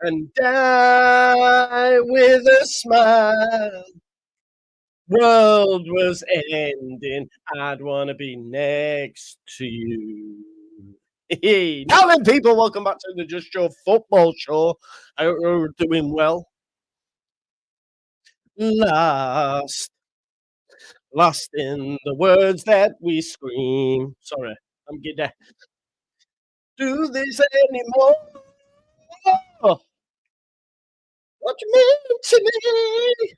and die with a smile. World was ending. I'd want to be next to you. Hey, now then, people, welcome back to the Just Joe Football Show. I hope you're doing well. Lost in the words that we scream. Sorry, I'm gonna do this anymore. What you mean to me?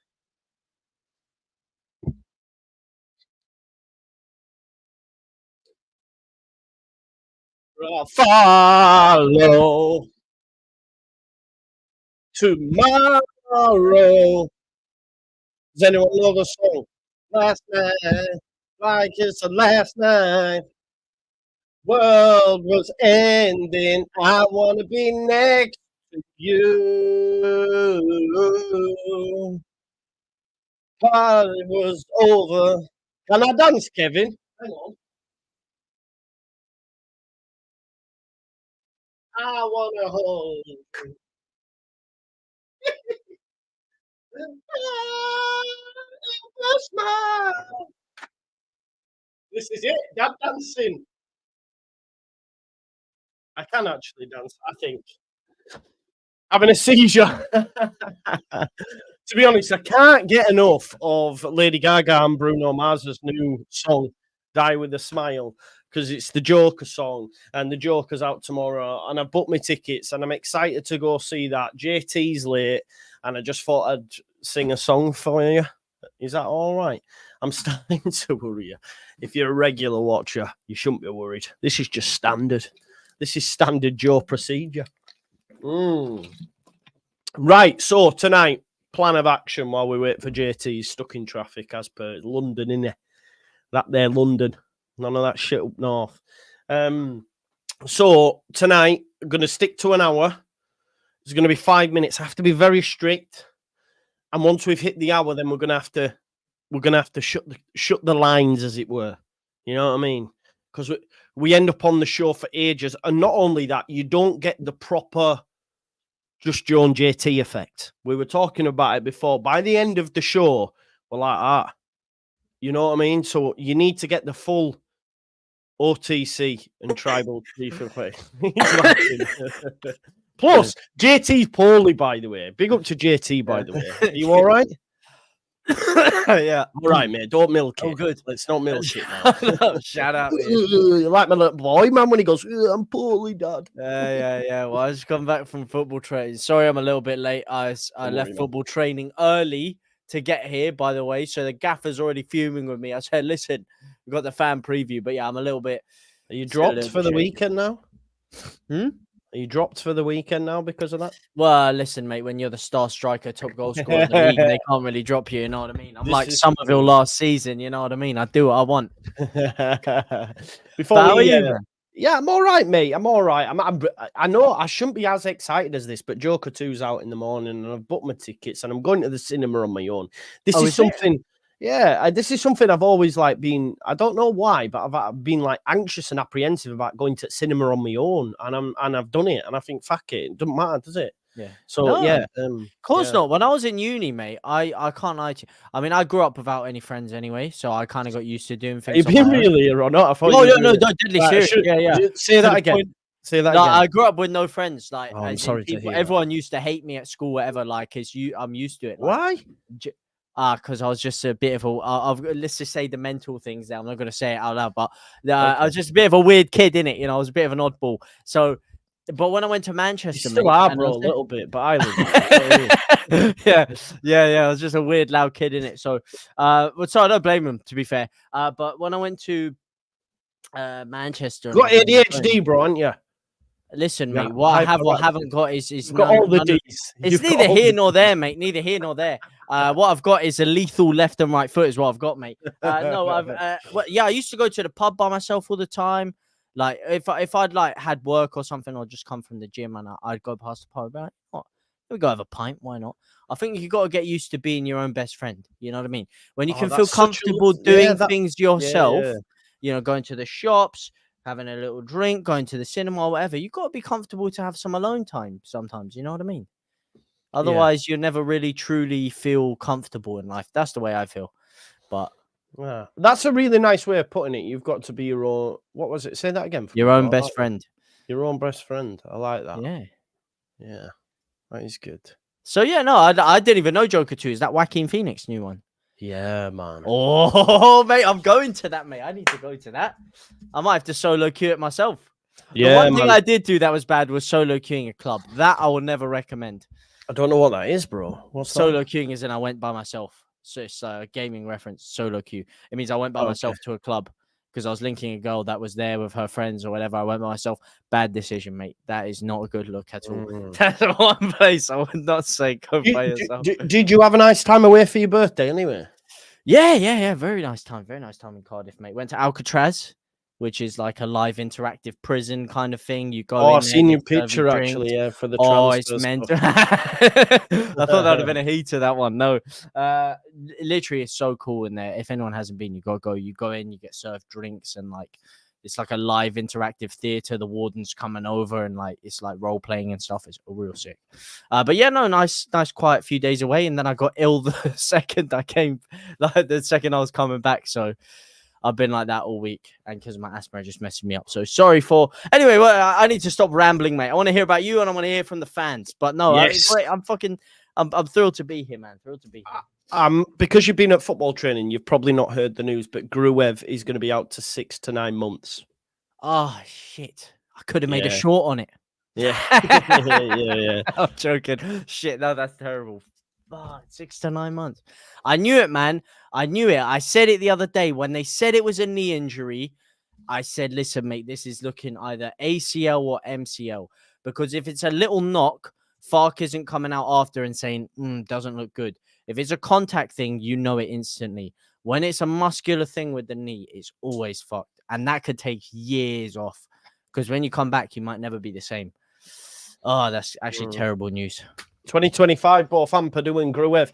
I'll follow tomorrow. Does anyone know the song? Last night, like it's the last night. World was ending. I want to be next to you. Party was over. Can I dance, Kevin? Hang on. I want to hold you. Smile. This is it. Dad dancing. I can actually dance, I think. Having a seizure. To be honest, I can't get enough of Lady Gaga and Bruno Mars's new song, Die With a Smile, because it's the Joker song, and the Joker's out tomorrow, and I booked my tickets, and I'm excited to go see that. JT's late, and I just thought I'd sing a song for you. Is that all right? I'm starting to worry you. If you're a regular watcher, you shouldn't be worried. This is just standard. This is standard Joe procedure. Right, so tonight, plan of action while we wait for JT. Stuck in traffic as per London, innit? That there, London. None of that shit up north. So tonight, I'm going to stick to an hour. It's going to be 5 minutes. I have to be very strict. And once we've hit the hour, then we're going to have to shut the lines, as it were. You know what I mean? Because we end up on the show for ages. And not only that, you don't get the proper Just Joe and JT effect. We were talking about it before. By the end of the show, we're like that. You know what I mean? So you need to get the full OTC and tribal chief effect. Plus, JT's poorly, by the way. Big up to JT, by the way. Are you all right? Yeah. All right, mate. Don't milk it. Oh, good. Let's not milk it now. Shout out. You like my little boy, man, when he goes, I'm poorly, Dad. Yeah. Well, I just come back from football training. Sorry, I'm a little bit late. I left football training early to get here, by the way. So the gaffer's already fuming with me. I said, listen, we've got the fan preview, but yeah, I'm a little bit. Are you dropped for the weekend now? Are you dropped for the weekend now because of that? Well, listen, mate, when you're the star striker, top goal scorer of the league, they can't really drop you, you know what I mean? I'm like Somerville last season, you know what I mean? I do what I want. How are you? Yeah, I'm all right, mate. I'm all right. I know I shouldn't be as excited as this, but Joker 2's out in the morning, and I've booked my tickets, and I'm going to the cinema on my own. This is something. Yeah, this is something I've always been. I don't know why, but I've been anxious and apprehensive about going to cinema on my own, and I've done it, and I think fuck it doesn't matter, does it? Yeah. So of course not. When I was in uni, mate, I can't lie to you. I mean, I grew up without any friends anyway, so I kind of got used to doing things. You've been really or not? I thought no, deadly serious. Yeah. Say that again. Say that again. I grew up with no friends. I'm sorry to hear. Everyone used to hate me at school, whatever. I'm used to it. Why? Because I was just a bit of a, let's just say the mental things there. I'm not going to say it out loud, but I was just a bit of a weird kid, innit? You know, I was a bit of an oddball. So, but when I went to Manchester, you still are, bro, a little bit, but I live. Yeah. I was just a weird, loud kid, innit? So, so I don't blame him, to be fair. But when I went to Manchester, you got ADHD, bro, haven't you? Listen, mate, what I have or haven't got is got all the D's. It's neither here nor there, mate. Neither here nor there. What I've got is a lethal left and right foot is what I've got, mate. I used to go to the pub by myself all the time. Like if I'd had work or something, or just come from the gym and I'd go past the pub, right? Let me go have a pint. Why not? I think you got to get used to being your own best friend. You know what I mean? When you can feel comfortable doing things yourself, you know, going to the shops, having a little drink, going to the cinema, or whatever. You got to be comfortable to have some alone time sometimes. You know what I mean? Otherwise, you never really truly feel comfortable in life. That's the way I feel. But yeah, that's a really nice way of putting it. You've got to be your own. What was it? Say that again. your own best friend. Your own best friend. I like that. Yeah. Yeah, that is good. So yeah, no, I didn't even know Joker 2. Is that Joaquin Phoenix new one? Yeah, man. Oh, mate, I'm going to that, mate. I need to go to that. I might have to solo queue it myself. Yeah, the one thing man. I did do that was bad was solo queuing a club. That I will never recommend. I don't know what that is, bro. What's Solo that? queuing is, and I went by myself. So it's a gaming reference, solo queue. It means I went by myself to a club because I was linking a girl that was there with her friends or whatever. I went by myself. Bad decision, mate. That is not a good look at all. That's one place I would not say go by yourself. Did you have a nice time away for your birthday anyway? Yeah. Very nice time. Very nice time in Cardiff, mate. Went to Alcatraz, which is like a live interactive prison kind of thing. You go. I've seen your picture actually. Yeah, for the transfer. It's meant. I thought that would have been a heater. That one, no. Literally, it's so cool in there. If anyone hasn't been, you gotta go. You go in, you get served drinks, and like it's like a live interactive theater. The warden's coming over, and like it's like role playing and stuff. It's real sick. But yeah, no, nice, quiet few days away, and then I got ill the second I came. Like the second I was coming back, so. I've been like that all week, and because my asthma just messing me up. So sorry for. Anyway, well, I need to stop rambling, mate. I want to hear about you, and I want to hear from the fans. But no, yes. I'm thrilled to be here, man. Thrilled to be here. Because you've been at football training, you've probably not heard the news, but Gruev is going to be out to 6 to 9 months. Oh shit! I could have made a short on it. Yeah, yeah. I'm joking. Shit, no, that's terrible. 6 to 9 months. I knew it, man. I knew it. I said it the other day when they said it was a knee injury. I said, listen, mate, this is looking either ACL or MCL. Because if it's a little knock, Fark isn't coming out after and saying, doesn't look good. If it's a contact thing, you know it instantly. When it's a muscular thing with the knee, it's always fucked. And that could take years off. Because when you come back, you might never be the same. Oh, that's actually terrible news. 2025, both Ampadu and Gruev.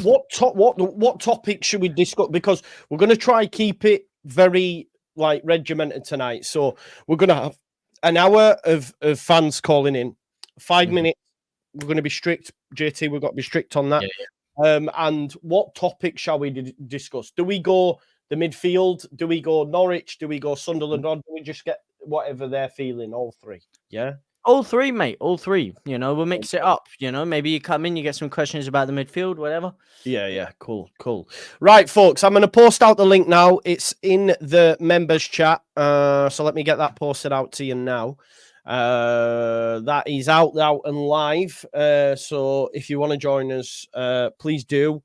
What topic should we discuss? Because we're going to try keep it very like regimented tonight. So we're going to have an hour of fans calling in, 5 minutes. We're going to be strict, JT. We've got to be strict on that. Yeah. And what topic shall we discuss? Do we go the midfield? Do we go Norwich? Do we go Sunderland? Or do we just get whatever they're feeling? All three. Yeah. All three, mate. All three. You know, we'll mix it up. You know, maybe you come in, you get some questions about the midfield, whatever. Yeah. Cool. Right, folks, I'm going to post out the link now. It's in the members chat. So let me get that posted out to you now. That is out and live. So if you want to join us, please do.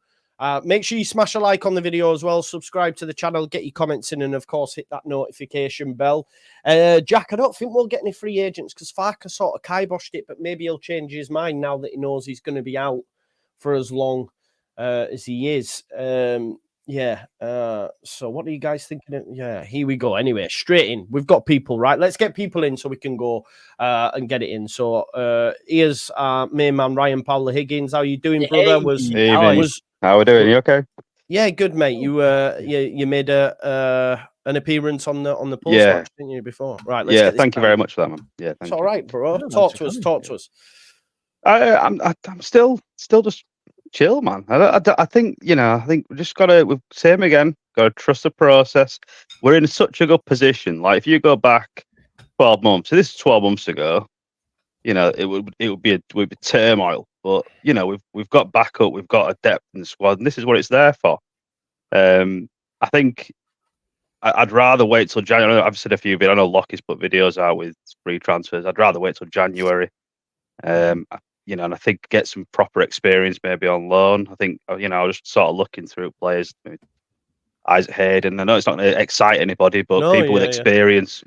Make sure you smash a like on the video as well. Subscribe to the channel, get your comments in, and of course, hit that notification bell. Jack, I don't think we'll get any free agents because Farker sort of kiboshed it, but maybe he'll change his mind now that he knows he's going to be out for as long as he is. So what are you guys thinking? Yeah, here we go. Anyway, straight in. We've got people, right? Let's get people in so we can go and get it in. So here's main man Ryan Powler Higgins. How you doing, brother? How are we doing? You okay? Yeah, good, mate. You made an appearance on the post match, didn't you, before? Right. Let's thank you very much for that, man. Yeah, it's all right, bro. Talk to us. I'm still just chill, man. I think we just we've same again. Got to trust the process. We're in such a good position. Like if you go back 12 months, so this is 12 months ago. It would be turmoil. But we've got backup, we've got a depth in the squad, and this is what it's there for. I think I'd rather wait till January. I've said a few videos. I know Lockie's put videos out with free transfers. I'd rather wait till January. And I think get some proper experience maybe on loan. I think I was just sort of looking through players. Isaac Hayden. I know it's not going to excite anybody, but people with experience.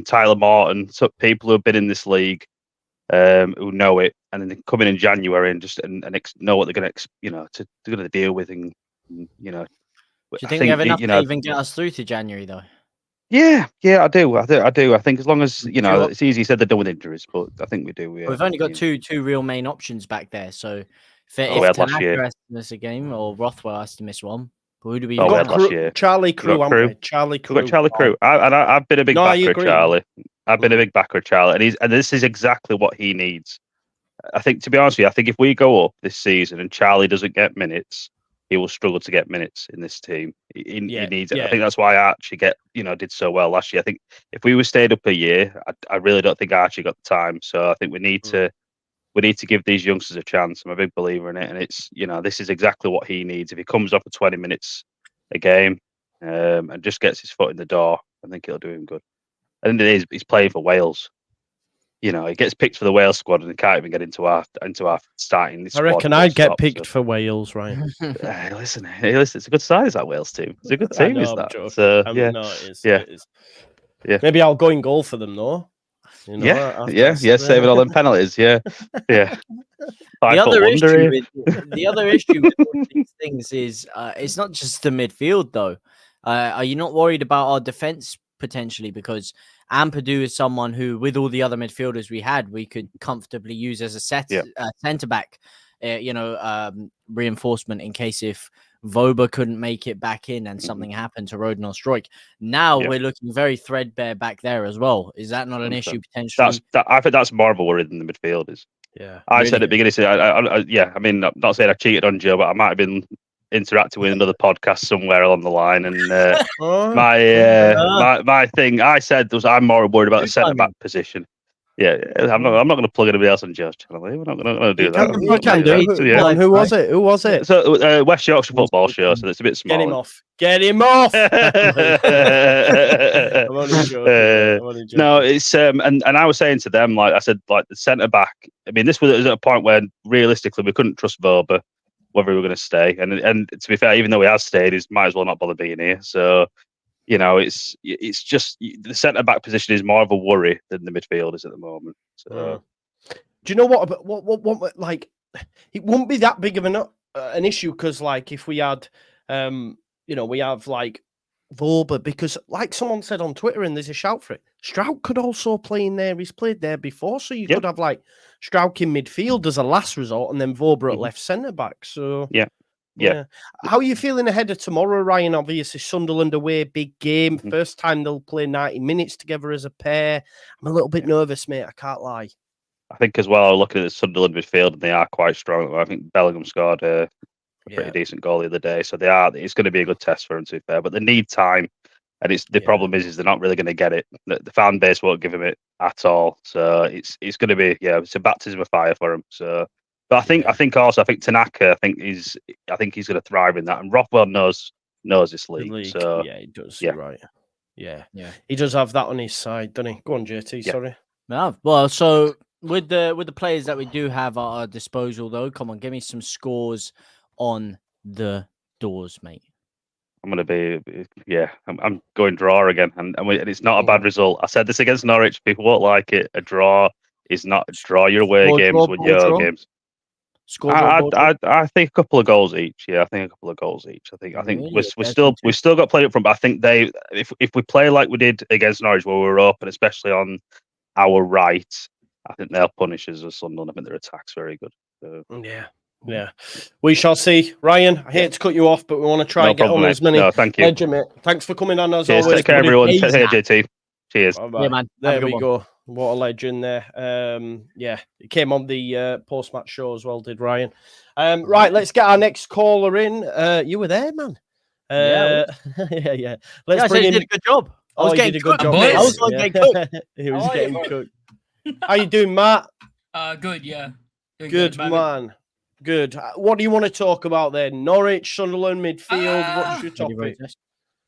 Tyler Morton, so people who have been in this league. Who know it, and then they come in January and just know what they're going to deal with, and Do you think we have enough to even get us through to January though? Yeah, I do. I think as long as it's easy said they're done with injuries, but I think we do. We've only got two real main options back there, so if last Tanaka year has to miss a game or Rothwell has to miss one, But who do we Oh, we got? had last year. Charlie Crew, got haven't Crew. we? Charlie We've Crew. got Charlie Crew. I've been a big No, I backer of agree. Charlie. I've been a big backer of Charlie, and this is exactly what he needs. I think, to be honest with you, I think if we go up this season and Charlie doesn't get minutes, he will struggle to get minutes in this team. He needs it. I think that's why Archie did so well last year. I think if we were stayed up a year, I really don't think Archie got the time. So I think we need to give these youngsters a chance. I'm a big believer in it, and it's this is exactly what he needs. If he comes off for 20 minutes a game and just gets his foot in the door, I think it'll do him good. And he's playing for Wales. He gets picked for the Wales squad and he can't even get into our starting. I reckon I'd get picked for Wales, right? Listen, it's a good size, that Wales team. It's a good team, is that? So, no, it is. Yeah. Maybe I'll go in goal for them, though. Save it all them penalties. Yeah. The other issue with all these things is it's not just the midfield, though. Are you not worried about our defense potentially? Because Ampadu is someone who, with all the other midfielders we had, we could comfortably use as a centre back, reinforcement in case if Voba couldn't make it back in and something happened to Roden or Stroik. Now we're looking very threadbare back there as well. Is that not an issue potentially? I think that's more of a worry than the midfielders. Yeah, I said at the beginning. I mean, I'm not saying I cheated on Joe, but I might have been interacting with another podcast somewhere along the line, and my thing I said was I'm more worried about the centre back position. Yeah, I'm not going to plug anybody else on Joe's channel. We're not going to do that. You can do it. Who was it? Who was it? So West Yorkshire Football Show. So it's a bit small. Get him off. Get him off. I'm only joking. No, it's and I was saying to them, like I said, like the centre back. I mean, this was at a point where realistically we couldn't trust Voba whether we were going to stay. And to be fair, even though he has stayed, he might as well not bother being here. So, it's just the centre back position is more of a worry than the midfield is at the moment. So, do you know what like it won't be that big of an issue because like if we had we have like Voba, because like someone said on Twitter, and there's a shout for it, Stroud could also play in there. He's played there before, so you could have like Stroud in midfield as a last resort and then Voba at left centre back. So yeah. How are you feeling ahead of tomorrow, Ryan? Obviously Sunderland away, big game. First time they'll play 90 minutes together as a pair. I'm a little bit nervous, mate, I can't lie. I think as well, looking at the Sunderland midfield, and they are quite strong. I think Bellingham scored a pretty decent goal the other day, so it's going to be a good test for them, to be fair. But they need time, and the problem is they're not really going to get it. The fan base won't give them it at all, so it's going to be it's a baptism of fire for them. So, but I think Tanaka, I think he's going to thrive in that, and Rothwell knows this league. So he does. You're right. Yeah, he does have that on his side, doesn't he? Go on, JT. Sorry. No, well, so with the players that we do have at our disposal, though, come on, give me some scores on the doors, mate. I'm going to be, I'm going draw again, and it's not a bad result. I said this against Norwich. People won't like it. A draw is not a draw. Your away games when your games. I think a couple of goals each. Yeah, I think a couple of goals each. I think really? we still got played up front, but I think if we play like we did against Norwich, where we were up, and especially on our right, I think they'll punish us as Sunderland. I think their attack's very good. So. Yeah, we shall see. Ryan, I hate to cut you off, but we want to try and get on as many. No, thank you. Mate. Thanks for coming on as Cheers. always. Take care, everyone. Hey, JT. Cheers. Yeah, man. There we go. What a legend there. He came on the post-match show as well, did Ryan. Right, let's get our next caller in. You were there, man. Yeah. Let's bring in. Did a good job. I was getting cooked. He was getting cooked. How you doing, Matt? Good, yeah. Good, man. Good. What do you want to talk about then? Norwich, Sunderland, midfield. What's your topic?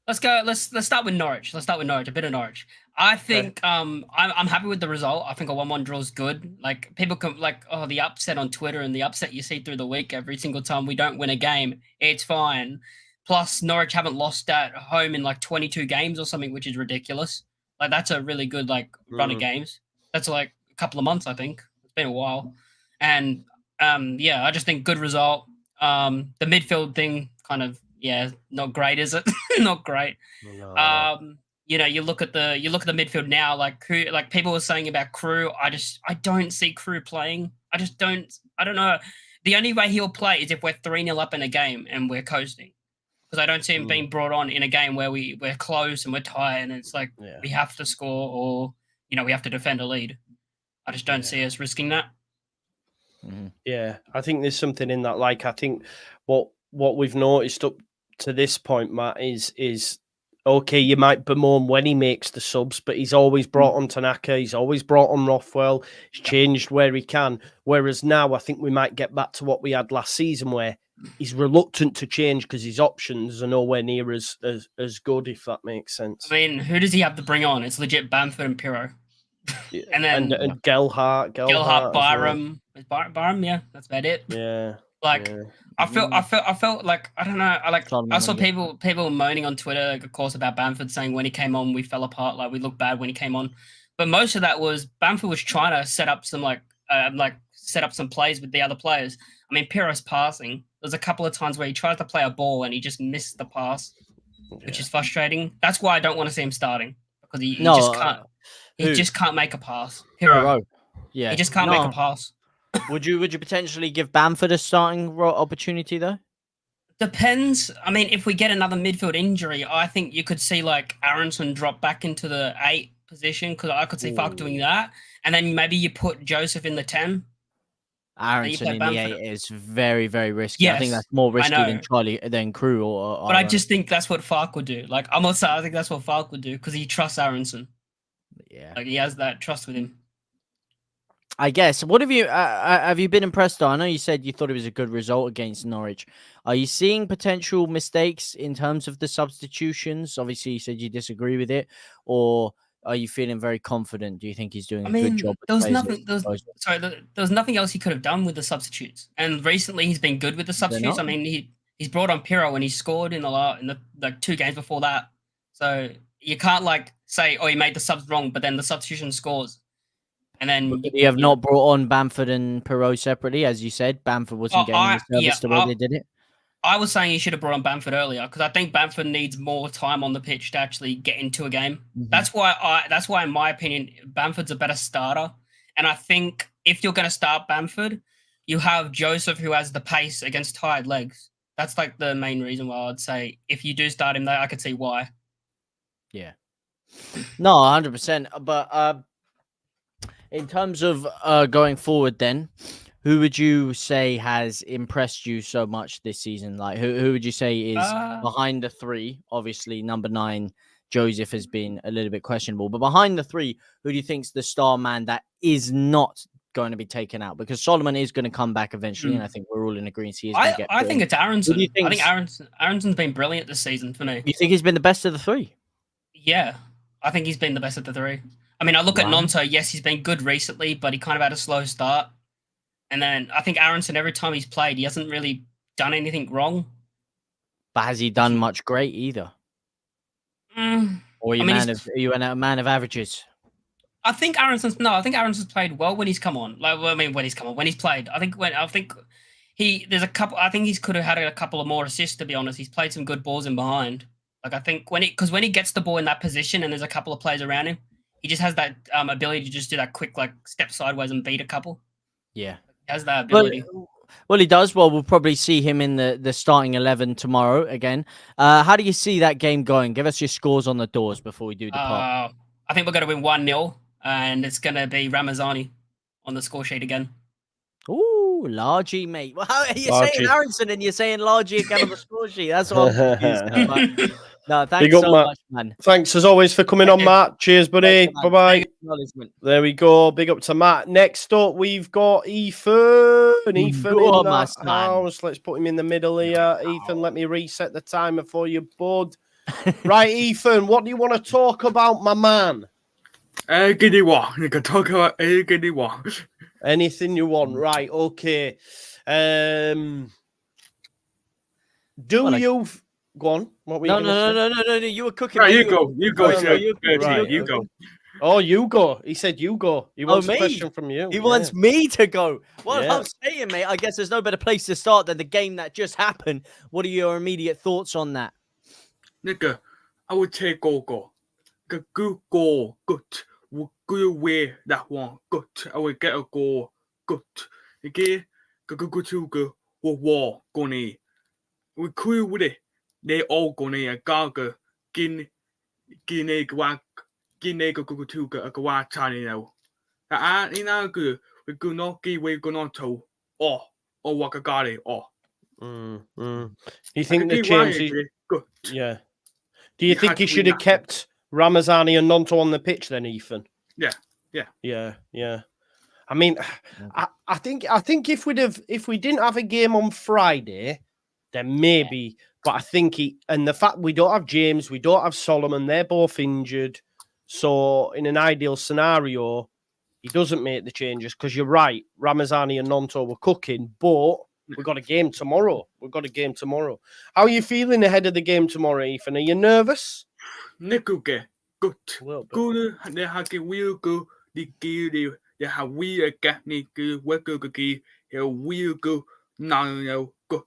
Let's go. Let's start with Norwich. A bit of Norwich. I think I'm happy with the result. I think a 1-1 draw is good. Like people come the upset on Twitter and the upset you see through the week every single time we don't win a game. It's fine. Plus Norwich haven't lost at home in like 22 games or something, which is ridiculous. Like that's a really good run of games. That's like a couple of months, I think. It's been a while. And I just think good result. The midfield thing kind of not great, is it? Not great. No. You look at the midfield now, like people were saying about Crew. I don't see Crew playing. I don't know. The only way he'll play is if we're 3-0 up in a game and we're coasting. because I don't see him being brought on in a game where we're close and we're tight and it's like we have to score or we have to defend a lead. I just don't see us risking that. Yeah, I think there's something in that. Like, I think what we've noticed up to this point, Matt, is okay, you might bemoan when he makes the subs, but he's always brought on Tanaka, he's always brought on Rothwell, he's changed where he can. Whereas now I think we might get back to what we had last season where he's reluctant to change because his options are nowhere near as good, if that makes sense. I mean, who does he have to bring on? It's legit Bamford and Pirro. And then and Gelhardt, Byram. Is Byram, yeah, that's about it. Yeah. Like I felt like I don't know. I saw people moaning on Twitter, like, of course, about Bamford saying when he came on we fell apart, like we looked bad when he came on. But most of that was Bamford was trying to set up some set up some plays with the other players. I mean, Pirro's passing. There's a couple of times where he tries to play a ball and he just missed the pass, which is frustrating. That's why I don't want to see him starting because he just can't. He just can't make a pass. Pirro. Yeah, he just can't make a pass. Would you potentially give Bamford a starting opportunity though? Depends. I mean, if we get another midfield injury, I think you could see like Aronson drop back into the 8 position because I could see Fark doing that, and then maybe you put Joseph in the 10. Aronson in the 8 is very, very risky. Yes, I think that's more risky than Crew or. But I just think that's what Fark would do. Like I'm also, I think that's what Fark would do because he trusts Aronson. Yeah, like he has that trust with him. I guess. What have you been impressed though? I know you said you thought it was a good result against Norwich. Are you seeing potential mistakes in terms of the substitutions? Obviously, you said you disagree with it, or are you feeling very confident? Do you think he's doing a good job? There was nothing else he could have done with the substitutes. And recently, he's been good with the substitutes. I mean, he's brought on Pirro and he scored in the like 2 games before that. So you can't like say, oh, he made the subs wrong, but then the substitution scores. And then you have not brought on Bamford and Pirro separately, as you said. Bamford wasn't getting the service the way they did it. I was saying he should have brought on Bamford earlier because I think Bamford needs more time on the pitch to actually get into a game. That's why, in my opinion, Bamford's a better starter. And I think if you're going to start Bamford, you have Joseph who has the pace against tired legs. That's like the main reason why I'd say if you do start him, I could see why. Yeah. No, 100%. But in terms of going forward then, who would you say has impressed you so much this season? Like, who would you say is behind the 3? Obviously, number 9, Joseph, has been a little bit questionable. But behind the 3, who do you think's the star man that is not going to be taken out? Because Solomon is going to come back eventually, and I think we're all in agreement he is going to get I think it's Aronson. I think Aronson's been brilliant this season for me. You think he's been the best of the 3? Yeah, I think he's been the best of the 3. I mean, I look at Nonto. Yes, he's been good recently, but he kind of had a slow start. And then I think Aronson, every time he's played, he hasn't really done anything wrong. But has he done much great either? Or are you a man of averages? I think Aronson's played well when he's come on. When he's played. I think he could have had a couple of more assists, to be honest. He's played some good balls in behind. Like I think when he gets the ball in that position and there's a couple of players around him, he just has that ability to just do that quick like step sideways and beat a couple. Yeah. He has that ability. Well, he does. Well, we'll probably see him in the starting 11 tomorrow again. How do you see that game going? Give us your scores on the doors before we do the part. I think we're going to win 1-0, and it's going to be Ramazani on the score sheet again. Ooh, Largy, mate. Well, you're saying Aronson and you're saying Largy again on the score sheet. That's what I'm confused. No, thanks so much, man. Thanks as always for coming on, Matt. Cheers, buddy. Bye-bye. There we go. Big up to Matt. Next up, we've got Ethan. Ethan in the house. Let's put him in the middle here. Ethan, let me reset the timer for you, bud. Right, Ethan, what do you want to talk about, my man? Anything you want. You can talk about anything you want. Anything you want. Right, okay. Go on. What were you No. You were cooking. Right, you go. You go. You go. Oh, you go. He said you go. He wants a question from you. He wants me to go. Well, I'm saying, mate, I guess there's no better place to start than the game that just happened. What are your immediate thoughts on that? Nigga, I would take goal. Good goal. Good. Good way that one. Good. I would get a goal. Good. Okay? Good. Wall. Goni. We cool with it. they all gonna gaga gin gwa go to gwa chani now. In our good, we go not give we go not to or wakagari or. You think the change? Good. Yeah. Do you think he should have kept Ramazani and Nonto on the pitch then, Ethan? Yeah. I mean, I think if we didn't have a game on Friday, then maybe. But I think the fact we don't have James, we don't have Solomon, they're both injured. So in an ideal scenario, he doesn't make the changes because you're right. Ramazani and Nonto were cooking, but we've got a game tomorrow. How are you feeling ahead of the game tomorrow, Ethan? Are you nervous? Nikuke, good. Good. They have a wheel go. They have we get Niku, work go key. He'll wheel go. No, good.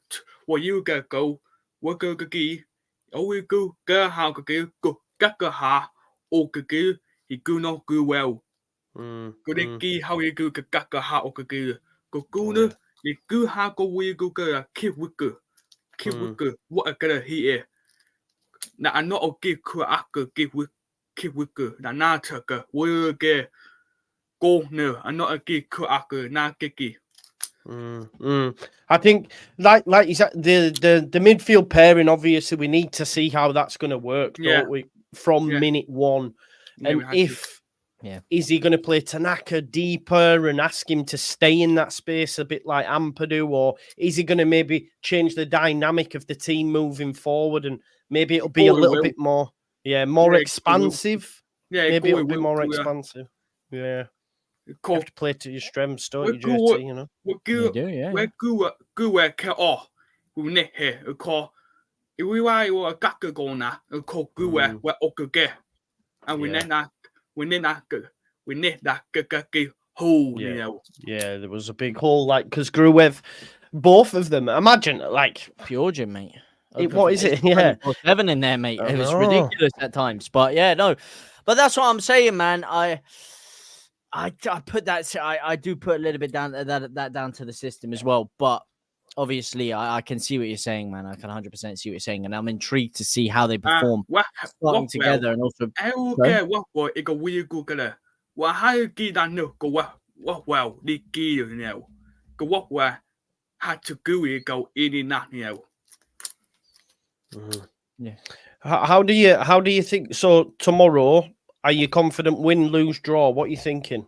Well, you get go. Work go key. Oh, we go. Go how go. Go. Gaka ha. Oh, go. He go not go well. Good. Key how you go. Gaka ha. Oh, go. Go. You go how go we go. Keep wicker. What a good he is. Now I'm not a give keep wicker. Now not tucker. We'll get go no. I'm not a give kuaka. Not kiki. I think, like you said, the midfield pairing. Obviously, we need to see how that's going to work, don't we? From minute one, and is he going to play Tanaka deeper and ask him to stay in that space a bit like Ampadu, or is he going to maybe change the dynamic of the team moving forward and maybe it'll be a little bit more, more expansive? Maybe it'll be more expansive. Yeah. You have to play to your strengths, don't you, JT? You know. You do, yeah. We're good care off. We need here. We call. If we were a gaka gona, we call good we're okay. And we need that. We need that hole, you know. Yeah, there was a big hole, like, because Gruev, both of them, imagine, like, Fjorgen, mate. What is it? Yeah. 7 in there, mate. It was ridiculous at times. But yeah, no. But that's what I'm saying, man. I put that. I do put a little bit down that down to the system as well. But obviously, I can see what you're saying, man. I can 100% see what you're saying, and I'm intrigued to see how they perform starting together and also. What it go weird go gonna. Well, how you get that no go what well the gear you know go what where had to go in that you know. Yeah. How do you think? So tomorrow, are you confident? Win, lose, draw. What are you thinking?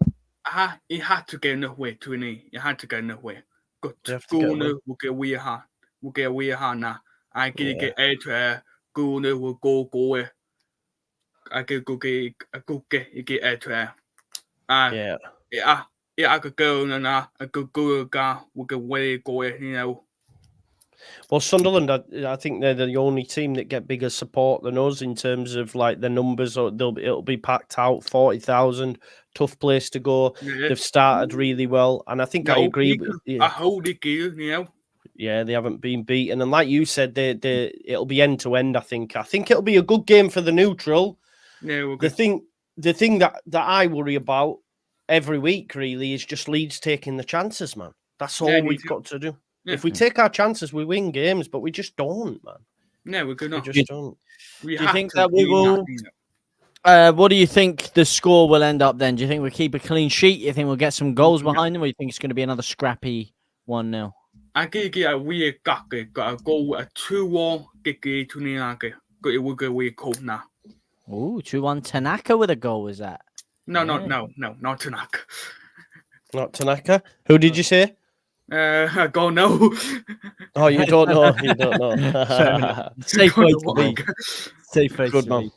It had to get enough way to any. You had to get enough way. Good. Go no, we'll get we ha. We'll get we ha now. I get air. Go no, we'll go. I get go get air. Yeah. I could go and I could go. We'll get way go. You know. Well, Sunderland, I think they're the only team that get bigger support than us in terms of like the numbers. Or it'll be packed out, 40,000, tough place to go. Yeah. They've started really well, and I think I agree. I hold it, you know. Yeah, they haven't been beaten, and like you said, it'll be end to end. I think it'll be a good game for the neutral. Yeah, the thing that I worry about every week really is just Leeds taking the chances, man. That's all we've got to do. Yeah. If we take our chances, we win games, but we just don't, man. No, we're good. We just don't. Do you think that we will? What do you think the score will end up then? Do you think we'll keep a clean sheet? You think we'll get some goals behind them, or you think it's going to be another scrappy 1-0? I get a weird got a goal, a 2-1 get to Ninaka. It will go way cold now. Ooh, 2-1 Tanaka with a goal, was that? No, not Tanaka. Not Tanaka. Who did you say? I don't know. Oh, you don't know. You don't know. Safe way to be. Safe way Good to man. be.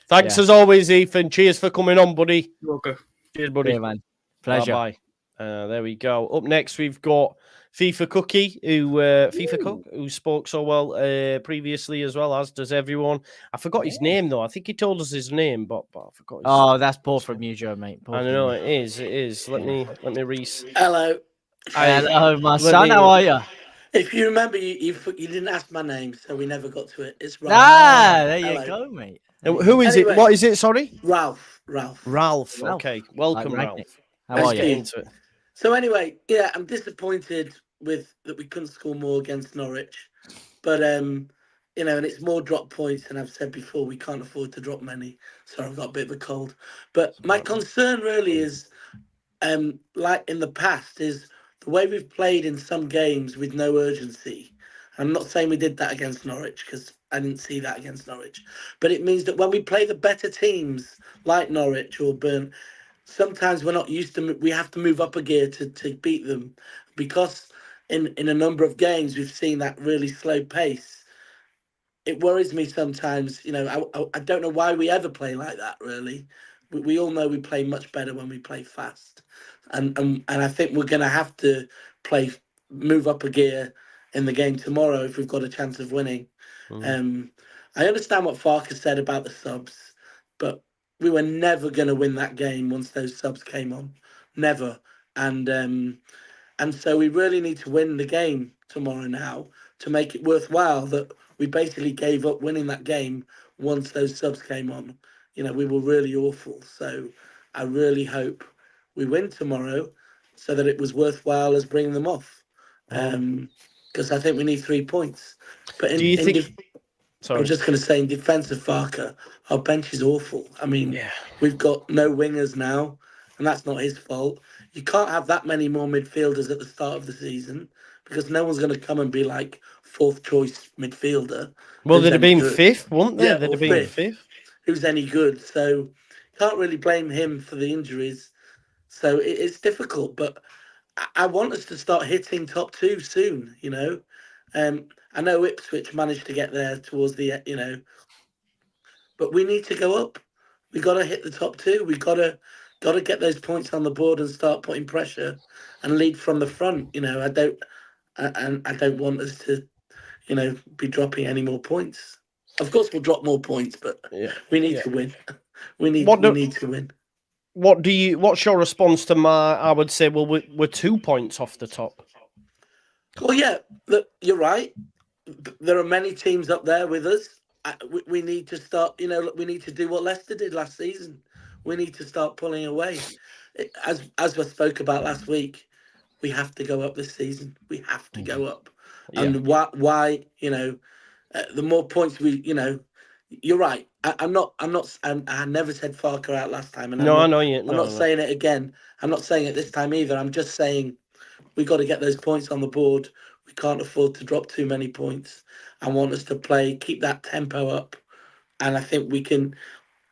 Thanks as always, Ethan. Cheers for coming on, buddy. You're welcome. Cheers, buddy. Yeah, man. Pleasure. Bye. There we go. Up next, we've got FIFA Cookie, who spoke so well previously as well, as does everyone. I forgot his name though. I think he told us his name, but I forgot. Oh, that's poor from you, Joe, mate. I know it is. Let me read. Hello. Hello, my son. How are you? If you remember, you didn't ask my name, so we never got to it. It's Ralph. There you go, mate. Who is it? What is it? Sorry, Ralph. Okay, welcome, Ralph. How are you? Into it. So anyway, yeah, I'm disappointed with that we couldn't score more against Norwich, but you know, and it's more drop points. And I've said before, we can't afford to drop many. So I've got a bit of a cold. But my concern really is, like in the past, is the way we've played in some games with no urgency. I'm not saying we did that against Norwich because I didn't see that against Norwich, but it means that when we play the better teams like Norwich or Burn, sometimes we're not used to. We have to move up a gear to beat them, because in a number of games we've seen that really slow pace. It worries me sometimes. You know, I don't know why we ever play like that. Really, we all know we play much better when we play fast, and I think we're going to have to move up a gear in the game tomorrow if we've got a chance of winning. I understand what Farker said about the subs, but we were never going to win that game once those subs came on, never. And so we really need to win the game tomorrow now to make it worthwhile that we basically gave up winning that game once those subs came on. You know, we were really awful. So I really hope we win tomorrow so that it was worthwhile as bringing them off. Because I think we need 3 points. But Do you think... I was just going to say, in defence of Farker, our bench is awful. I mean, we've got no wingers now, and that's not his fault. You can't have that many more midfielders at the start of the season because no one's going to come and be like fourth choice midfielder. Well, they'd have been fifth, wouldn't they? Yeah, they'd or have been fifth. Who's any good? So can't really blame him for the injuries. So it's difficult, but I want us to start hitting top two soon, you know. I know Ipswich managed to get there towards the, you know, but we need to go up. We got to hit the top two. We got to get those points on the board and start putting pressure and lead from the front. You know, I don't want us to, you know, be dropping any more points. Of course, we'll drop more points, but we need to win. We need to win. What's your response to I would say, well, we're 2 points off the top. Well, yeah, look, you're right. There are many teams up there with us. We need to start, you know, we need to do what Leicester did last season. We need to start pulling away. As we spoke about last week, we have to go up this season. We have to go up. And why, you know, the more points we, you know, you're right. I never said Farker out last time. And I know you. I'm not saying it again. I'm not saying it this time either. I'm just saying we got to get those points on the board. We can't afford to drop too many points. I want us to keep that tempo up. And I think we can,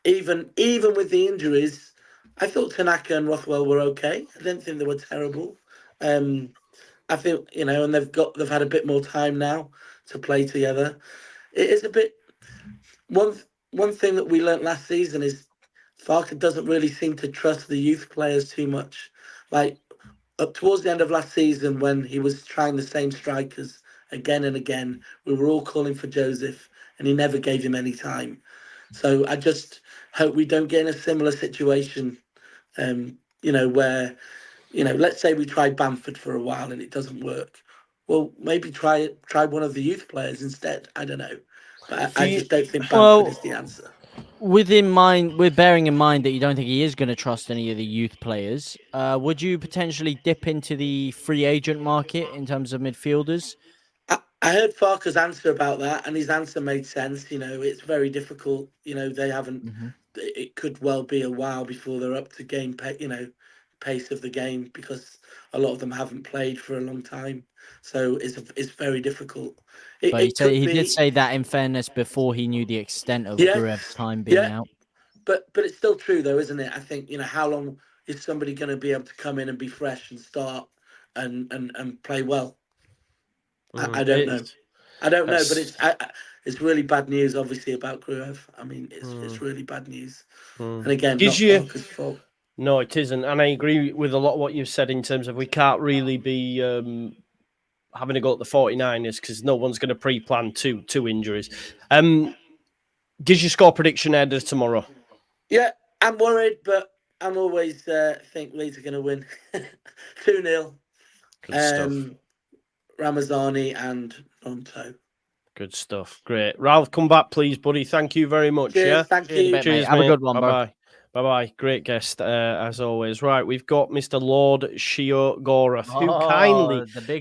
even with the injuries, I thought Tanaka and Rothwell were okay. I didn't think they were terrible. I think, you know, and they've had a bit more time now to play together. It is a bit, one thing that we learnt last season is Farker doesn't really seem to trust the youth players too much. Like, up towards the end of last season, when he was trying the same strikers again and again, we were all calling for Joseph, and he never gave him any time. So I just hope we don't get in a similar situation, you know, where, you know, let's say we try Bamford for a while and it doesn't work. Well, maybe try one of the youth players instead. I don't know, but I just don't think Bamford is the answer. We're bearing in mind that you don't think he is going to trust any of the youth players. Would you potentially dip into the free agent market in terms of midfielders? I heard Farker's answer about that, and his answer made sense. You know, it's very difficult. You know, they haven't. It could well be a while before they're up to game pace of the game, because a lot of them haven't played for a long time. So it's very difficult. But he did say that, in fairness, before he knew the extent of Gruev's time being out. But it's still true, though, isn't it? I think, you know, how long is somebody going to be able to come in and be fresh and start and play well? I don't know. I don't know, but it's really bad news, obviously, about Gruev. I mean, it's really bad news. And again, not Farker's fault. No, it isn't. And I agree with a lot of what you've said in terms of we can't really be having to go at the 49ers because no one's going to pre-plan two injuries. Gives your score prediction ahead of tomorrow? Yeah, I'm worried, but I'm always think Leeds are going to win 2-0. Good stuff. Ramazani and Nonto. Good stuff. Great. Ralph, come back, please, buddy. Thank you very much. Cheers, thank you. Cheers, have a good one, bro. Bye-bye. Bye-bye. Great guest, as always. Right, we've got Mr. Lord Shio Gorath,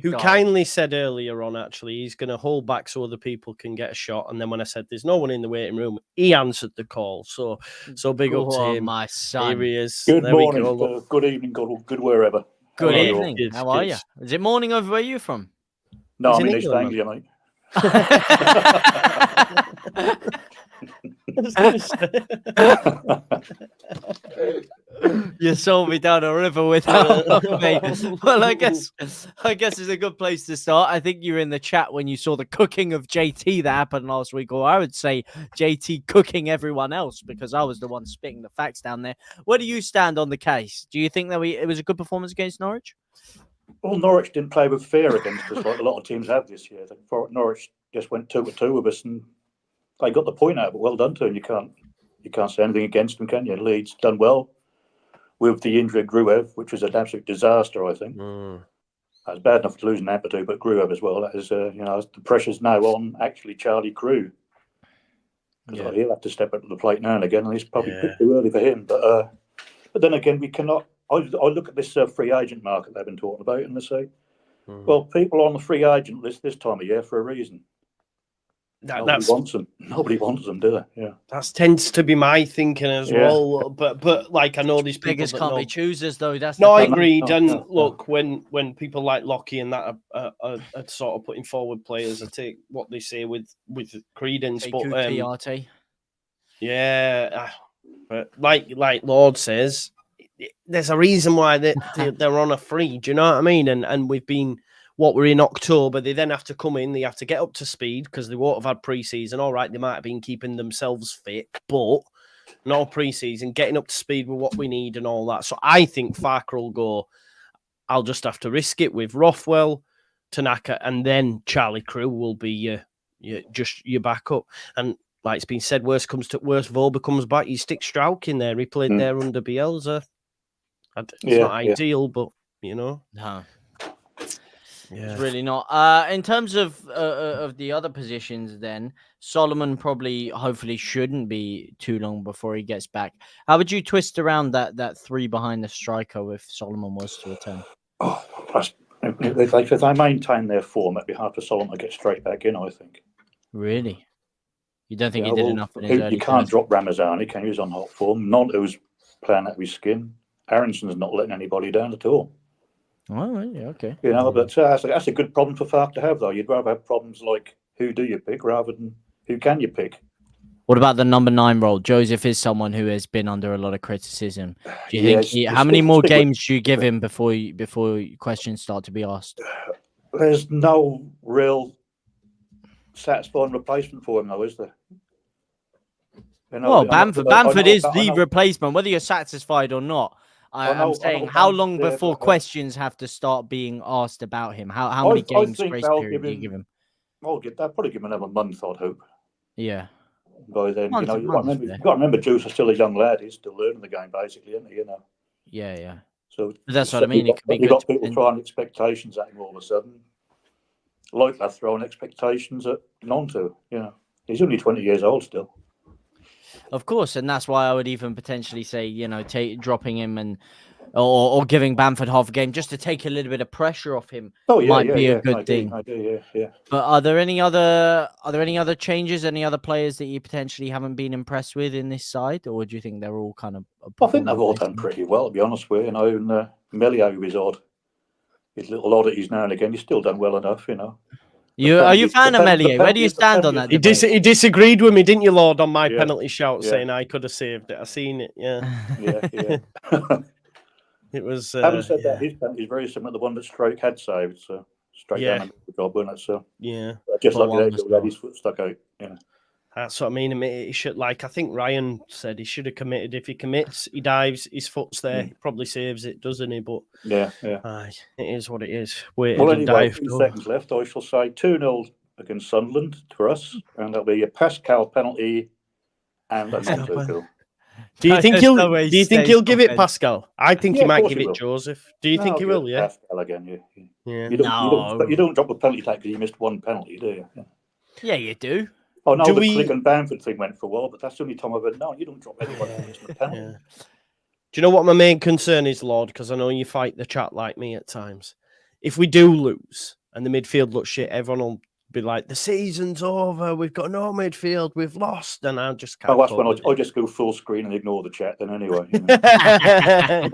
who kindly said earlier on, actually, he's going to hold back so other people can get a shot. And then when I said there's no one in the waiting room, he answered the call. So big up to him. My son. Here he is. Good There we morning, go. good evening, good wherever. Good How are you all? evening. How are you? Is it morning over where you from? No, He's I'm in in East England, Anglia, mate. You sold me down a river with that one, mate. Well, I guess it's a good place to start. I think you were in the chat when you saw the cooking of JT that happened last week, or I would say JT cooking everyone else because I was the one spitting the facts down there. Where do you stand on the case? Do you think that it was a good performance against Norwich? Well, Norwich didn't play with fear against us like a lot of teams have this year. Norwich just went 2-2 with us, and they got the point out. But well done to them. You can't say anything against them, can you? Leeds done well with the injury of Gruev, which was an absolute disaster. I think that's bad enough to lose Ampadu, but Gruev as well. That is, the pressure's now on actually Charlie Crew. Yeah. He'll have to step up to the plate now and again, and it's probably a bit too early for him. But then again, we cannot. I look at this free agent market they've been talking about, and they say, well, people on the free agent list this time of year for a reason. Nobody wants them. Nobody wants them, do they? Yeah. That tends to be my thinking as well. But like, I know these people beggars can't be choosers, though. That's no, I agreed. And look, when people like Lockie and that are sort of putting forward players, I take what they say with credence. But yeah, but like Lord says, there's a reason why they're on a free. Do you know what I mean? And we've been. We're in October, they then have to come in, they have to get up to speed because they won't have had pre-season. All right, they might have been keeping themselves fit, but no pre-season, getting up to speed with what we need and all that. So I think Farker will go, I'll just have to risk it with Rothwell, Tanaka, and then Charlie Crew will be your backup. And like it's been said, worst comes to worst, Volber comes back, you stick Strauch in there, he played there under Bielsa. It's not ideal, but, you know. No. Yeah. It's really not. In terms of the other positions, then Solomon hopefully shouldn't be too long before he gets back. How would you twist around that three behind the striker if Solomon was to return? Oh, if they maintain their form, it'd be hard for Solomon to get straight back in. I think. Really? You don't think he did enough in his early You can't drop Ramazani, can he? He's on hot form. Nonto's playing out of his skin. Aronson's not letting anybody down at all. Oh, yeah, okay. You know, but that's a good problem for Fark to have, though. You'd rather have problems like who do you pick rather than who can you pick. What about the number 9 role? Joseph is someone who has been under a lot of criticism. Do you think how many more games do you give him before questions start to be asked? There's no real satisfying replacement for him, though, is there? You know, well, Bamford is the replacement, whether you're satisfied or not. I'm saying, how long before questions have to start being asked about him? How many games grace period do you give him? They'll probably give him another month, I'd hope. Yeah. By then, you've got to remember, Juice is still a young lad. He's still learning the game, basically, isn't he? You know. Yeah. So that's what I mean. You've got people throwing expectations at him all of a sudden. Like they're throwing expectations at Nonto. You know, he's only 20 years old still. Of course, and that's why I would even potentially say, dropping him or giving Bamford half a game just to take a little bit of pressure off him. Might be a good thing. I do, yeah. But are there any other changes? Any other players that you potentially haven't been impressed with in this side, or do you think they're all kind of? I think they've all done pretty well, to be honest with you. And Melio is odd. His little oddities now and again. He's still done well enough, you know. Are you a fan of Melier? Where do you stand on that? He disagreed with me, didn't you, Lord, on my penalty shout, saying I could have saved it. I seen it, yeah. It was. Having said that, his penalty is very similar to the one that Stroke had saved. So straight down the job, wasn't it? So just like that, his foot stuck out. You know. That's what I mean. He should, I think Ryan said he should have committed. If he commits, he dives, his foot's there. He probably saves it, doesn't he? But yeah. It is what it is. Anyway, dive. 2 seconds left. I shall say 2-0 against Sunderland for us, and that'll be a Pascal penalty and a Nonto goal. Do you think he'll give it Pascal? I think he might give it Joseph. Do you think he will? Yeah. Pascal again. Yeah. Yeah. You don't drop a penalty tack because you missed one penalty, do you? Yeah, you do. Oh no, Do the we- Clegg and Bamford thing went for a while, but that's the only time I've ever known. You don't drop anyone for missing a penalty. Yeah. Do you know what my main concern is, Lord? Because I know you fight the chat like me at times. If we do lose and the midfield looks shit, everyone will be like, the season's over. We've got no midfield. We've lost. And I just can't. Oh, that's cope when with I just go full screen and ignore the chat. Then anyway, it.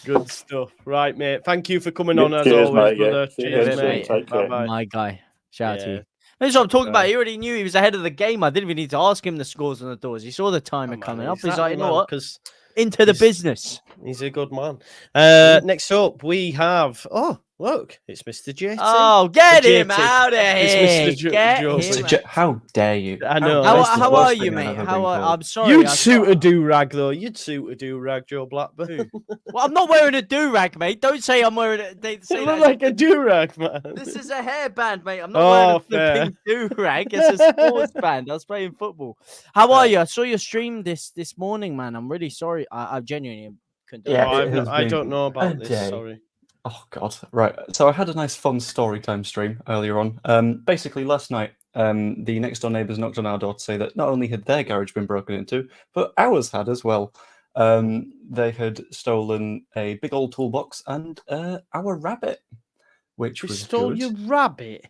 Good stuff. Right, mate. Thank you for coming on as Cheers, always, mate, yeah. brother. See you Cheers, soon. mate. Take care. Bye-bye. My guy. Shout out to Yeah. you. That's what I'm talking about. Okay. He already knew he was ahead of the game. I didn't even need to ask him the scores and the doors. He saw the timer coming up. He's like, you know what? Because Into the he's- business. he's a good man. Next up, we have. Oh, look, it's Mr. JT. Oh, get The him JT. out of It's here. Mr. Get Joseph. him out. How dare you? I know. How, That's the how worst are thing you, I've mate? ever How been are, called. I'm sorry. You'd I suit a can't- do-rag, though. You'd suit a do-rag, Joe Blackburn. Well, I'm not wearing a do-rag, mate. Don't say I'm wearing it. They You say look that. like a do-rag, man. This is a hairband, mate. I'm not wearing a fair. flipping do-rag. It's a sports band. I was playing football. How are Fair. you? I saw your stream this morning, man. I'm really sorry. I genuinely couldn't do Yeah, it. Oh, it I has don't been know a about this. day. Sorry. Oh God! Right. So I had a nice, fun story time stream earlier on. Basically, last night, the next door neighbours knocked on our door to say that not only had their garage been broken into, but ours had as well. They had stolen a big old toolbox and our rabbit, which We was stole good. your rabbit.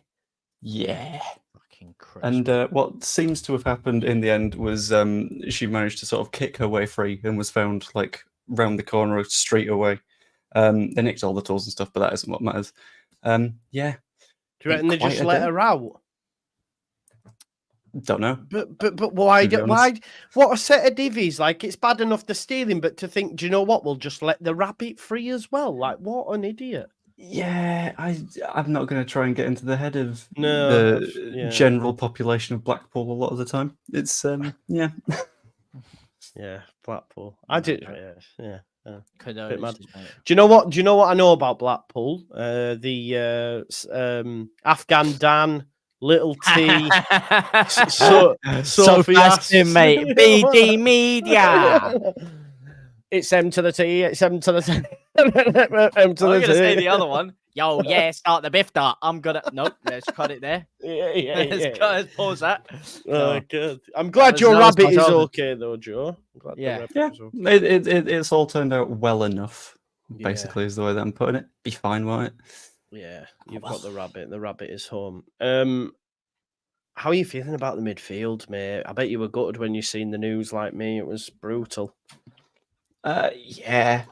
Yeah. Fucking Christ. And what seems to have happened in the end was she managed to sort of kick her way free and was found like round the corner a street away. They nicked all the tools and stuff, but that isn't what matters. Yeah. Do you reckon they Quite just a let day. her out? Don't know. But why? To be Why? honest. What a set of divvies! Like it's bad enough to steal him, but to think, do you know what? We'll just let the rabbit free as well. Like what an idiot! Yeah, I'm not going to try and get into the head of No, the yeah. general population of Blackpool a lot of the time. It's yeah. Yeah, Blackpool. I did. Yeah. Condolences, mate. Do you know what? Do you know what I know about Blackpool? Afghan Dan, Little T, so Sophie fast, Ass. mate. BD Media. It's M to the T. It's M to the T. M to I'm the gonna T. say the other one. Yo, yeah, start the biff dart. I'm gonna. Nope, let's cut it there. Yeah. Let's pause that. Oh, good. I'm glad was your nice rabbit is myself. okay though, Joe. I'm glad the Yeah. rabbit Yeah, is okay. it's all turned out well enough. Yeah. Basically, is the way that I'm putting it. Be fine, won't it? Yeah, Oh, you've well. got the rabbit. The rabbit is home. How are you feeling about the midfield, mate? I bet you were gutted when you seen the news like me. It was brutal. Yeah.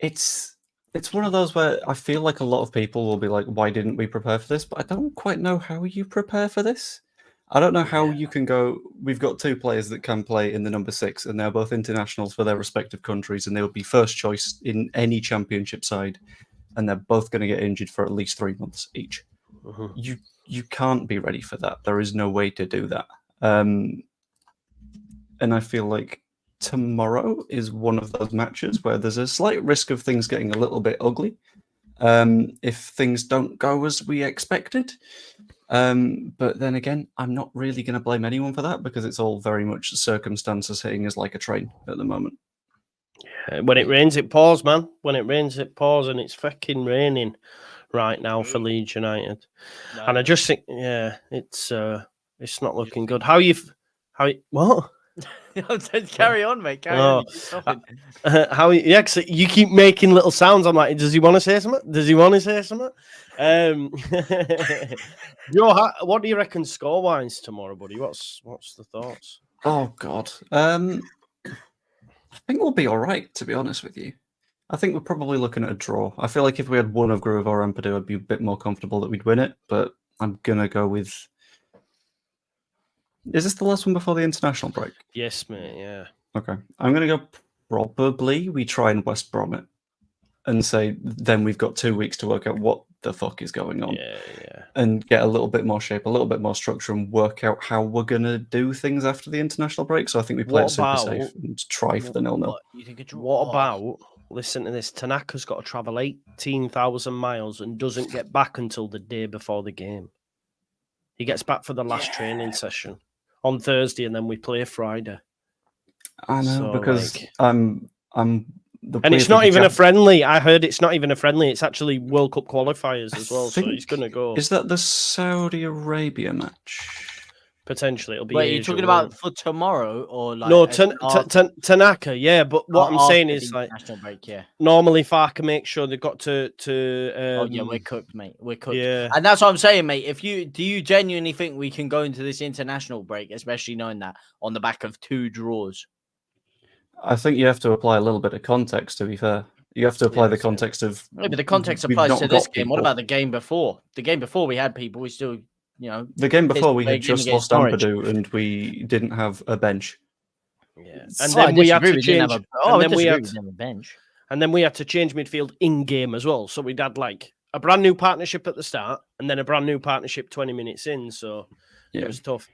It's one of those where I feel like a lot of people will be like, "Why didn't we prepare for this?" But I don't quite know how you prepare for this. I don't know how you can go. We've got two players that can play in the number 6, and they're both internationals for their respective countries, and they would be first choice in any championship side, and they're both going to get injured for at least 3 months each. You can't be ready for that. There is no way to do that. And I feel like tomorrow is one of those matches where there's a slight risk of things getting a little bit ugly if things don't go as we expected. But then again, I'm not really going to blame anyone for that because it's all very much circumstances hitting us like a train at the moment. When it rains, it pours, man. When it rains, it pours, and it's fucking raining right now for Leeds United. And I just think, yeah, it's not looking good. What? Carry on, mate. Carry on. You keep stopping. Yeah, 'cause you keep making little sounds. I'm like, does he want to say something? Does he want to say something? Joe, what do you reckon score-wise tomorrow, buddy? What's the thoughts? Oh God, I think we'll be all right. To be honest with you, I think we're probably looking at a draw. I feel like if we had one of Groove or Ampadu, I'd be a bit more comfortable that we'd win it. But I'm gonna go with. Is this the last one before the international break? Yes, mate. Yeah. Okay, I'm gonna go. Probably we try and West Brom it, and say then we've got 2 weeks to work out what the fuck is going on. Yeah. And get a little bit more shape, a little bit more structure, and work out how we're gonna do things after the international break. So I think we play it super safe and try for the 0-0. You think a draw? What about? Listen to this. Tanaka's got to travel 18,000 miles and doesn't get back until the day before the game. He gets back for the last training session on Thursday, and then we play Friday. I know So, because like- I'm And it's not even a friendly. I heard it's not even a friendly. It's actually World Cup qualifiers as well. So he's going to go. Is that the Saudi Arabia match? Potentially, it'll be. Wait, you're talking about for tomorrow or like? No, Tanaka. Yeah, but what I'm saying is like national break. Yeah. Normally, Farka makes sure they've got to. Oh yeah, we're cooked, mate. We're cooked. Yeah, and that's what I'm saying, mate. Do you genuinely think we can go into this international break, especially knowing that on the back of 2 draws? I think you have to apply a little bit of context. To be fair, you have to apply the context of. Maybe the context applies to this game. What about the game before? The game before we had people. We still. The game before we had just lost Ampadu and we didn't have a bench. Yeah, and then we had to change. And then we had a bench. And then we had to change midfield in game as well. So we'd had like a brand new partnership at the start, and then a brand new partnership 20 minutes in. So it was tough.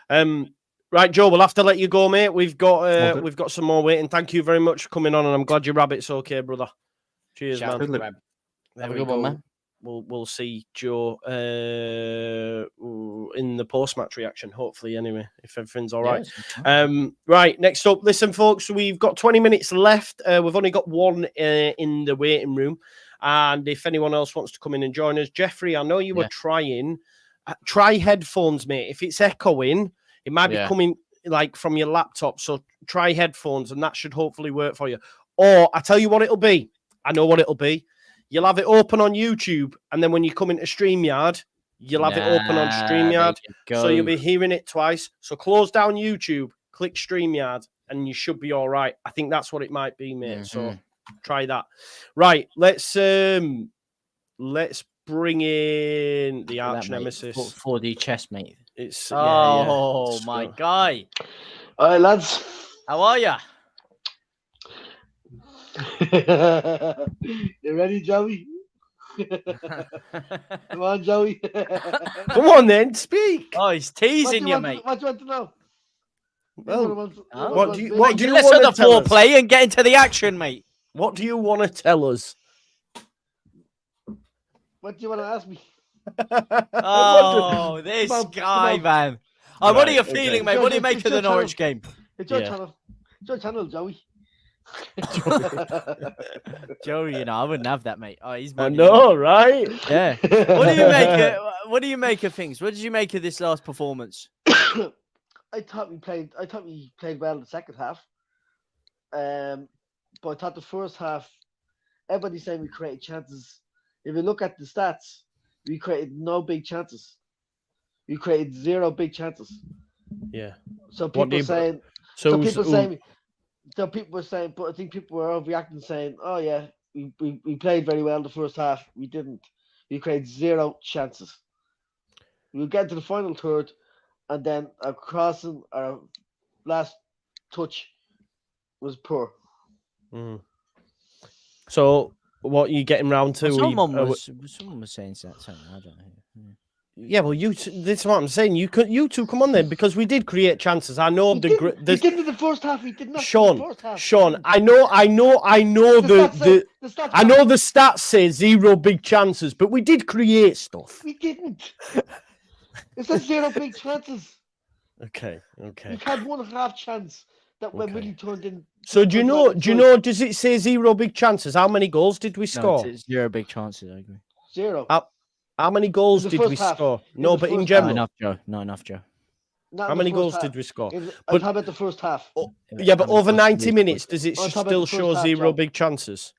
Right, Joe, we'll have to let you go, mate. We've got some more waiting. Thank you very much for coming on, and I'm glad your rabbit's okay, brother. Cheers, man. Have a good one, man. We'll see Joe in the post-match reaction, hopefully, anyway, if everything's all right. Right, next up, listen, folks, we've got 20 minutes left. We've only got one in the waiting room. And if anyone else wants to come in and join us, Jeffrey, I know you were trying. Try headphones, mate. If it's echoing, it might be coming like from your laptop. So try headphones, and that should hopefully work for you. Or I tell you what it'll be. I know what it'll be. You'll have it open on YouTube, and then when you come into StreamYard, you'll have it open on StreamYard. So you'll be hearing it twice. So close down YouTube, click StreamYard, and you should be all right. I think that's what it might be, mate. So try that. Right, let's bring in the arch nemesis. 4D chess, mate. It's my guy. All right, lads. How are you? You ready, Joey? Come on, Joey. Come on, then, speak. Oh, he's teasing you, mate. What do you want to know? Well, what do you want to the foreplay and get into the action, mate? What do you want to tell us? What do you want to ask me? Oh, this guy, man. Oh, what are you feeling, mate? What do you make of the Norwich game? It's your channel. It's your channel, Joey. Joey, I wouldn't have that, mate. Oh, he's. I know, right? Yeah. What do you make? What do you make of things? What did you make of this last performance? I thought we played well in the second half. But I thought the first half, everybody's saying we created chances. If you look at the stats, we created no big chances. We created 0 big chances. Yeah. So people saying. People were saying, but I think people were overreacting, saying, "Oh yeah, we played very well the first half. We didn't. We created 0 chances. We get to the final third, and then our crossing, our last touch, was poor." So, what are you getting round to? Someone was saying something. I don't know. Yeah, well, this is what I'm saying. You two come on then, because we did create chances. I know we didn't in the first half. We did not. Sean, in the first half. Sean, I know the stats say 0 big chances, but we did create stuff. We didn't. It says 0 big chances. Okay. We had 1.5 chance that when really turned in. So do you know? Does it say 0 big chances? How many goals did we score? It's 0 big chances. I agree. 0. How many goals did we score? No, but in general. Not enough, Joe. How many goals did we score? I'm talking about the first half. Yeah, but over 90 minutes, does it still show 0 big chances?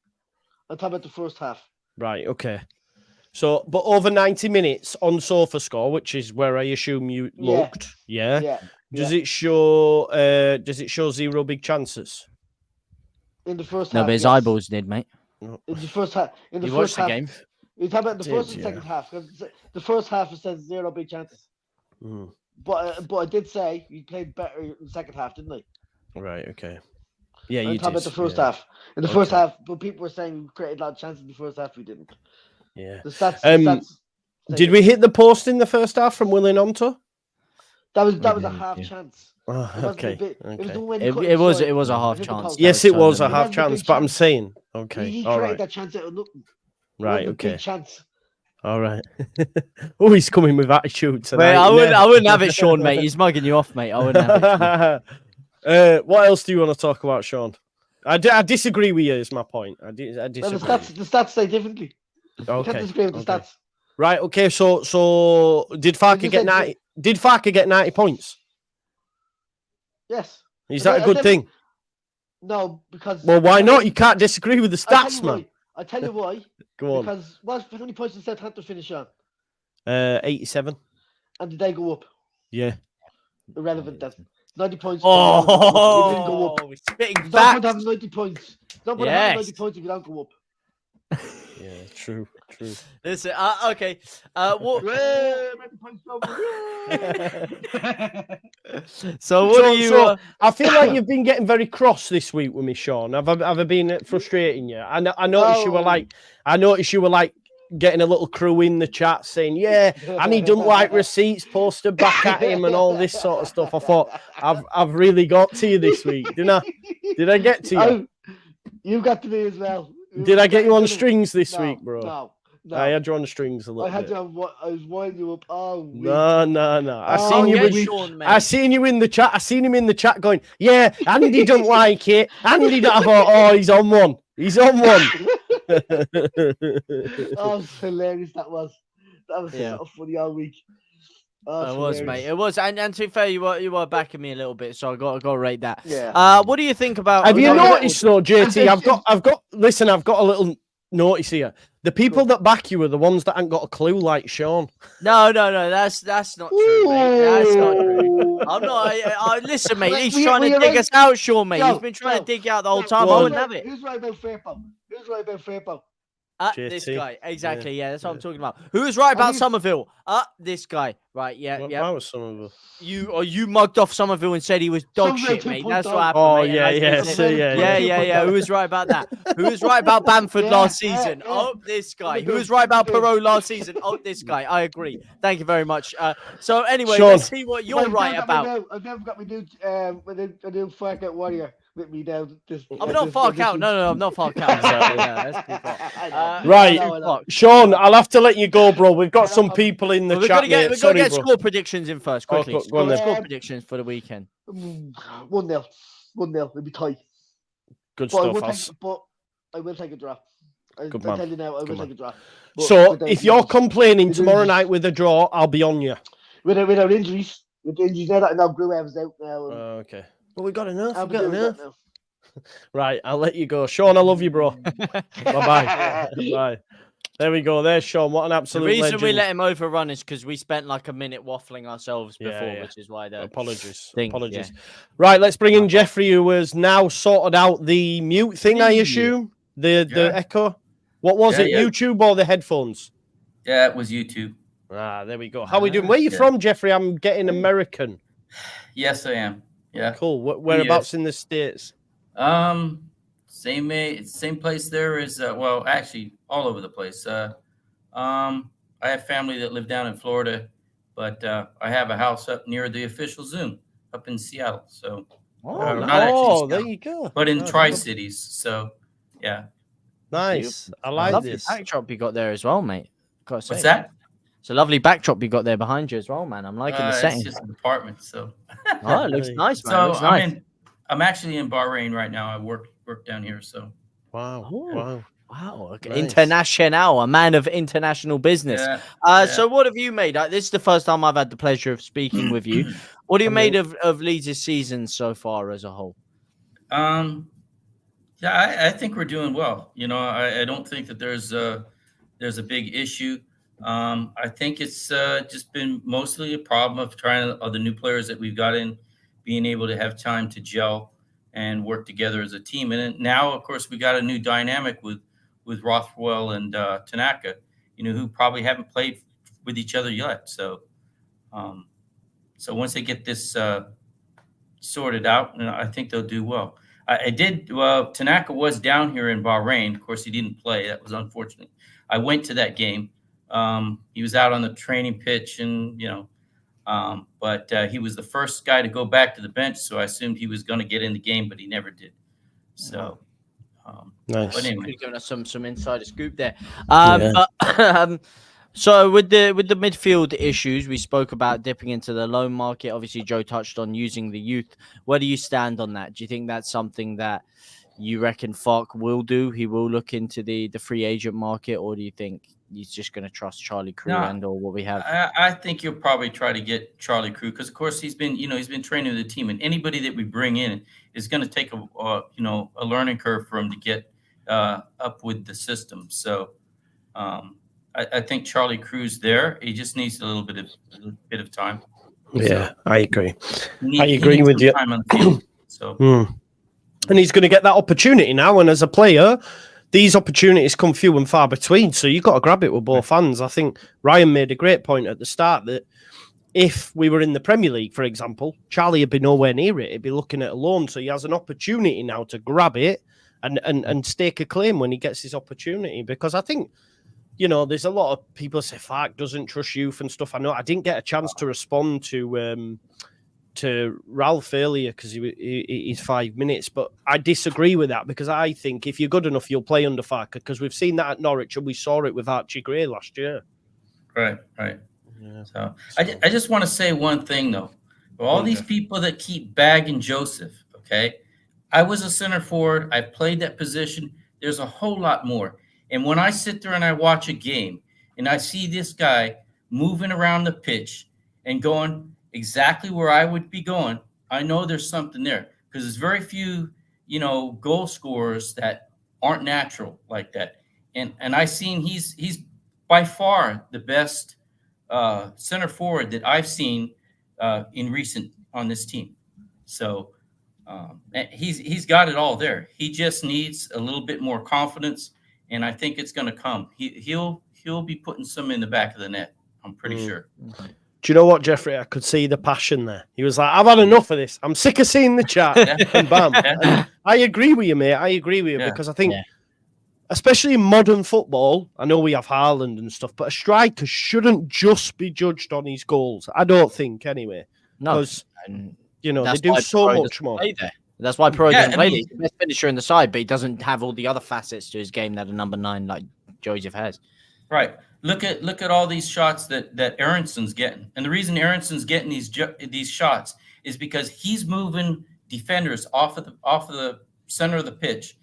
I'm talking about the first half. Right, okay. So, but over 90 minutes on SofaScore, which is where I assume you looked, does it show 0 big chances? In the first half. No, but his eyeballs did, mate. In the first half. You watched the game. You're talking about the first and second half. The first half, it says 0 big chances. But I did say you played better in the second half, didn't I? Right, okay. Yeah, you did. About the first half. In the first half, but people were saying we created a lot of chances in the first half. We didn't. Yeah. The stats did we hit the post in the first half from Willing Onto? That was a half chance. Oh, okay. It was a half chance. Yes, it was a half chance, but I'm saying he created that chance out of nothing. Right, okay. Chance. All right. Oh, he's coming with attitude tonight. Mate, I wouldn't have it, Sean, mate. He's mugging you off, mate. I wouldn't have it. What else do you want to talk about, Sean? I disagree with you. Is my point. I disagree. Well, the stats say differently. You can't Okay. disagree with the stats. Right. Okay. So did Farker get 90? Did Farker get 90 points? Yes. Is that a good thing? No, because. Well, why not? You can't disagree with the stats, man. I'll tell you why. Go on. Because how many points did Southampton finish on? 87. And did they go up? Yeah. Irrelevant then. 90 points. Oh, we didn't go up. Spitting Don't facts. have 90 points. Don't put have 90 points if you don't go up. Yeah, true. Listen, okay. What? So what are you? So I feel like you've been getting very cross this week with me, Sean. Have I been frustrating you? I noticed you were like, getting a little crew in the chat saying, yeah, and he doesn't like receipts posted back at him and all this sort of stuff. I thought I've really got to you this week, didn't I? Did I get to you? You got to me as well. Did I get you on strings this week, bro? No. I had you on the strings a little I had bit. I was winding you up all week. No. I seen you in the chat. I seen him in the chat going, yeah, Andy don't like it. Andy don't. I thought, oh, he's on one. Oh, hilarious that was. That was so funny all week. It was, mate. It was, and to be fair, you were backing me a little bit, so I got to rate that. Yeah. What do you think about? Have you noticed though, JT? I've got. Listen, I've got a little notice here. The people that back you are the ones that ain't got a clue, like Sean. No, that's not true, mate. That's not true. I'm not. Listen, mate. He's trying to dig us out, Sean, mate. He's been trying to dig you out the whole time. I wouldn't have it. Who's right about Firpo? This guy, exactly. Yeah, that's what I'm talking about. Who's right about Somerville? This guy, right? Yeah. Why was Somerville? You mugged off Somerville and said he was dog shit, mate. That's what happened. Oh, mate. yeah. Who was right about that? Who was right about Bamford last season? Oh, this guy. Who was right about Perot last season? Oh, this guy. I agree. Thank you very much. So anyway, Sean, let's see what you're right about. I've never got my new Fark Out Warrior with me now. I'm not Fark Out. No, I'm not Fark Out. That's too far. Right, Sean, I'll have to let you go, bro. We've got some people in the chat. We've got to get score predictions in first, quickly. Score predictions for the weekend. 1-0. It'll be tight. Good but stuff. But I will take a draw. Good I man. tell you now, I will take a draw. So if you're complaining tomorrow night with a draw, I'll be on you. Without injuries. With injuries now that Gruev's out now. Okay. But we got enough. Now. Right, I'll let you go. Sean, I love you, bro. Bye-bye. Bye. There we go. There's Sean. What an absolute The reason legend. we let him overrun is because we spent like a minute waffling ourselves before, which is why the apologies. Yeah. Right, let's bring in Jeffrey, who has now sorted out the mute thing, I assume. The echo. What was it? YouTube or the headphones? Yeah, it was YouTube. Ah, there we go. How are we doing? Where are you from, Jeffrey? I'm getting American. Yes, I am. Yeah. Cool. Whereabouts in the States? Same place there is well, actually all over the place. I have family that live down in Florida, but I have a house up near the official Zoom up in Seattle. So there you go. But in Tri-Cities. So yeah. Nice. I like this backdrop you got there as well, mate. What's that? It's a lovely backdrop you got there behind you as well, man. I'm liking the setting. It's just an apartment, so. Oh, it looks nice, man. So Looks nice. I'm actually in Bahrain right now. I work down here, so. Wow. Okay. Nice. International, a man of international business. Yeah. So what have you made? This is the first time I've had the pleasure of speaking with you. What have you made of Leeds' season so far as a whole? Yeah, I think we're doing well. You know, I don't think that there's a big issue. I think it's just been mostly a problem of the new players that we've got in being able to have time to gel and work together as a team. And now, of course, we got a new dynamic with Rothwell and Tanaka, you know, who probably haven't played with each other yet. So, so once they get this sorted out, you know, I think they'll do well. Tanaka was down here in Bahrain. Of course, he didn't play. That was unfortunate. I went to that game. He was out on the training pitch and, you know, but he was the first guy to go back to the bench. So I assumed he was going to get in the game, but he never did. So, nice. But anyway. You're giving us some insider scoop there. So with the midfield issues, we spoke about dipping into the loan market. Obviously, Joe touched on using the youth. Where do you stand on that? Do you think that's something that you reckon Fark will do? He will look into the free agent market, or do you think he's just going to trust Charlie Crew and or what we have? I think you'll probably try to get Charlie Crew because, of course, he's been training the team, and anybody that we bring in is going to take a learning curve for him to get up with the system. So I think Charlie Crew's there. He just needs a little bit of time. Yeah, So, I agree. he I agree needs with some you. time on the field, so. And he's going to get that opportunity now. And as a player, these opportunities come few and far between. So you've got to grab it with both hands. I think Ryan made a great point at the start that if we were in the Premier League, for example, Charlie would be nowhere near it. He'd be looking at a loan. So he has an opportunity now to grab it and stake a claim when he gets his opportunity. Because I think, there's a lot of people say Fark doesn't trust youth and stuff. I know I didn't get a chance to respond to Ralph earlier because he's 5 minutes, but I disagree with that because I think if you're good enough, you'll play under Fark because we've seen that at Norwich and we saw it with Archie Gray last year. Right. Yeah. So I just want to say one thing though. For all these people that keep bagging Joseph, okay, I was a center forward. I played that position. There's a whole lot more. And when I sit there and I watch a game and I see this guy moving around the pitch and going exactly where I would be going, I know there's something there because there's very few, goal scorers that aren't natural like that. And I seen he's by far the best center forward that I've seen in recent on this team. So he's got it all there. He just needs a little bit more confidence, and I think it's going to come. He'll be putting some in the back of the net. I'm pretty sure. Do you know what, Jeffrey? I could see the passion there. He was like, I've had enough of this. I'm sick of seeing the chat. And bam. And I agree with you, mate. I agree with you because I think, especially in modern football, I know we have Haaland and stuff, but a striker shouldn't just be judged on his goals. I don't think, anyway. No. Because, they do so much more. That's why Pro doesn't play. He's the best finisher in the side, but he doesn't have all the other facets to his game that a number 9 like Joseph has. Right. Look at all these shots that Aronson's getting. And the reason Aronson's getting these shots is because he's moving defenders off of the center of the pitch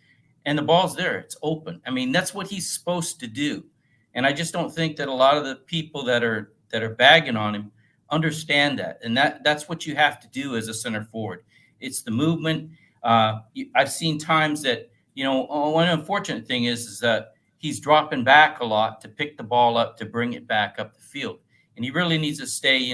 and the ball's there. It's open. I mean, that's what he's supposed to do. And I just don't think that a lot of the people that are bagging on him understand that. And that's what you have to do as a center forward. It's the movement. I've seen times that, one unfortunate thing is that he's dropping back a lot to pick the ball up, to bring it back up the field. And he really needs to stay,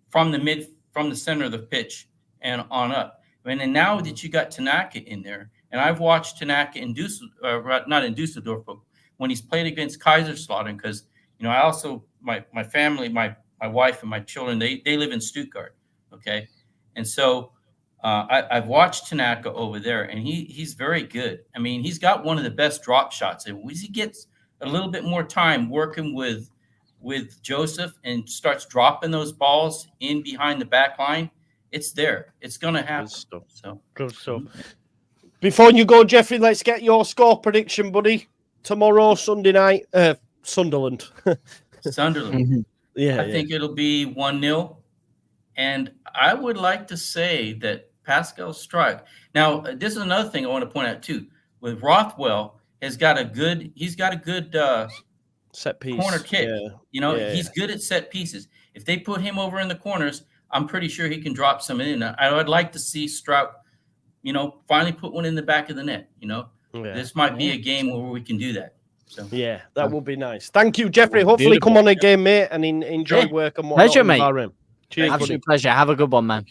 from the center of the pitch and on up. And now that you got Tanaka in there, and I've watched Tanaka in not in Dusseldorf, but when he's played against Kaiserslautern, because, I also, my family, my wife and my children, they live in Stuttgart. Okay. And so I've watched Tanaka over there, and he's very good. I mean, he's got one of the best drop shots. And once he gets a little bit more time working with Joseph and starts dropping those balls in behind the back line, it's there. It's going to happen. Good stuff. Before you go, Jeffrey, let's get your score prediction, buddy. Tomorrow, Sunday night, Sunderland. Sunderland. Yeah, I think it'll be 1-0. And I would like to say that Pascal Struijk. Now, this is another thing I want to point out too. With Rothwell, he's got a good set piece corner kick. He's good at set pieces. If they put him over in the corners, I'm pretty sure he can drop some in. I would like to see Struijk, finally put one in the back of the net. This might be a game where we can do that. So yeah, that would be nice. Thank you, Jeffrey. Hopefully, come on again, mate, and enjoy work and whatnot. Pleasure, mate. Cheers, absolute pleasure. Have a good one, man.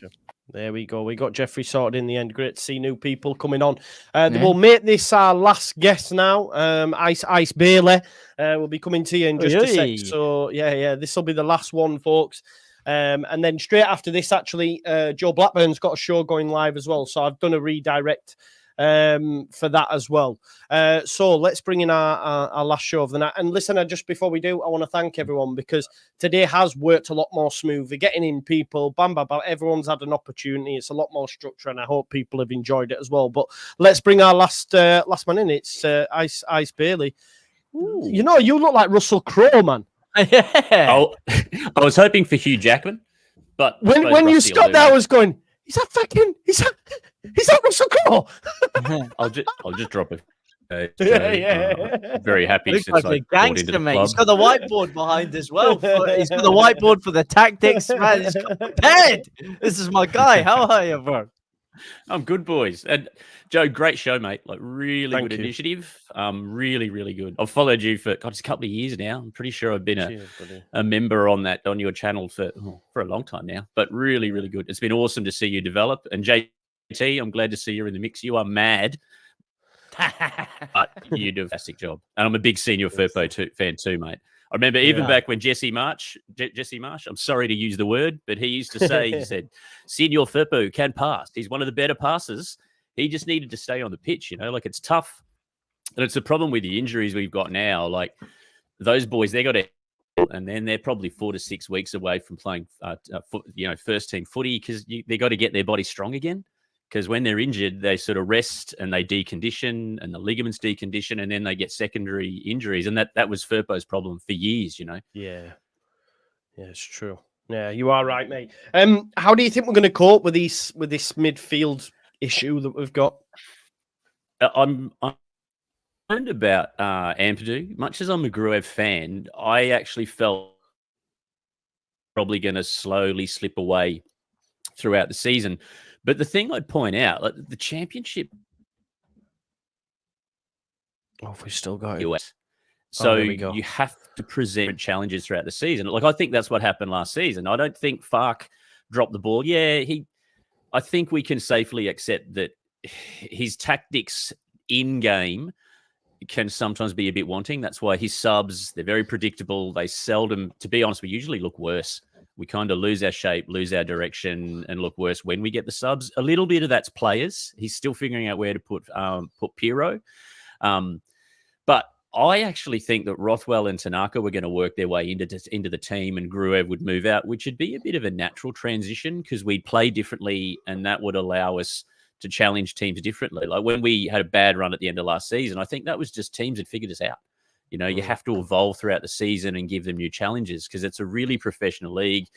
There we go. We got Jeffrey sorted in the end. Great to see new people coming on. We'll make this our last guest now. Ice Bailey will be coming to you in just a sec. So this will be the last one, folks. And then straight after this, actually, Joe Blackburn's got a show going live as well. So I've done a redirect for that as well. So let's bring in our last show of the night. And listen, just before we do, I want to thank everyone because today has worked a lot more smoothly, getting in people, bam. Everyone's had an opportunity. It's a lot more structure, and I hope people have enjoyed it as well. But let's bring our last man in. It's Ice Bailey. Ooh. You look like Russell Crowe, man. Yeah. I was hoping for Hugh Jackman, but when you stopped there, I was going, is Is that Russell Crowe? I'll just drop it. Yeah. Very happy Looks since like I a bought into gangster, the mate. club. He's got the whiteboard behind as well. He's got the whiteboard for the tactics, man. He's got prepared. This is my guy. How are you, bro? I'm good, boys. And Joe, great show, mate. Like really Thank good you. initiative. Really, really good. I've followed you for just a couple of years now. I'm pretty sure I've been Cheers, buddy. a member on your channel for a long time now. But really, really good. It's been awesome to see you develop. And JT, I'm glad to see you're in the mix. You are mad. But you do a fantastic job. And I'm a big Senior Firpo fan too, mate. I remember even back when Jesse Marsh, I'm sorry to use the word, but he used to say, he said, Senior Firpo can pass. He's one of the better passers. He just needed to stay on the pitch, like it's tough. And it's a problem with the injuries we've got now. Like those boys, they got to, and then they're probably 4 to 6 weeks away from playing, first team footy because they got to get their body strong again. Because when they're injured, they sort of rest and they decondition and the ligaments decondition and then they get secondary injuries. And that was Firpo's problem for years, Yeah, it's true. Yeah, you are right, mate. How do you think we're going to cope with this midfield issue that we've got? I'm concerned about Ampadu. Much as I'm a Gruev fan, I actually felt probably going to slowly slip away throughout the season. But the thing I'd point out, like the championship. Oh, we've still got it. US. So there we go. you have to present challenges throughout the season. Like I think that's what happened last season. I don't think Fark dropped the ball. Yeah, I think we can safely accept that his tactics in game can sometimes be a bit wanting. That's why his subs, they're very predictable. They seldom, to be honest, we usually look worse. We kind of lose our shape, lose our direction, and look worse when we get the subs. A little bit of that's players. He's still figuring out where to put Pirro. But I actually think that Rothwell and Tanaka were going to work their way into the team and Gruev would move out, which would be a bit of a natural transition because we'd play differently and that would allow us to challenge teams differently. Like when we had a bad run at the end of last season, I think that was just teams had figured us out. You have to evolve throughout the season and give them new challenges because it's a really professional league.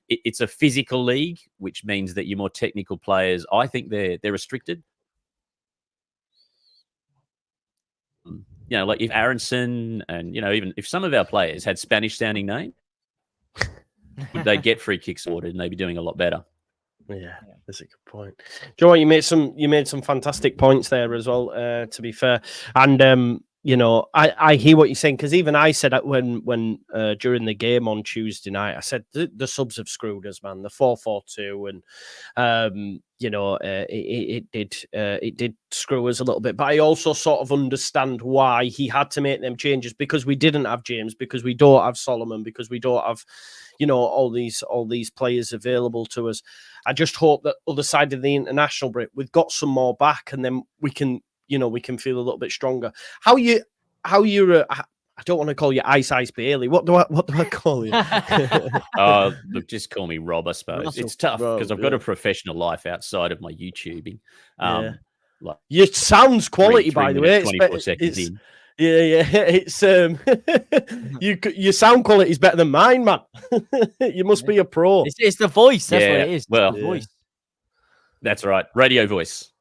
It's a physical league, which means that your more technical players, I think they're restricted. Like if Aronson and, even if some of our players had Spanish-sounding names, would they get free kicks awarded and they'd be doing a lot better. Yeah, that's a good point. Do you know what? You made some fantastic points there as well, to be fair. And I hear what you're saying because even I said that when during the game on Tuesday night, I said the subs have screwed us, man. The 4-4-2 and it did screw us a little bit. But I also sort of understand why he had to make them changes because we didn't have James, because we don't have Solomon, because we don't have all these players available to us. I just hope that other side of the international break we've got some more back and then we can feel a little bit stronger. How you I don't want to call you Ice Bailey. What do I call you? Look, just call me Rob, I suppose. It's tough because I've got a professional life outside of my YouTubing. Like your sounds quality, by the way. 24 seconds in. Yeah. It's your sound quality is better than mine, man. You must be a pro. It's the voice. That's what it is. Well, the voice. That's right. Radio voice.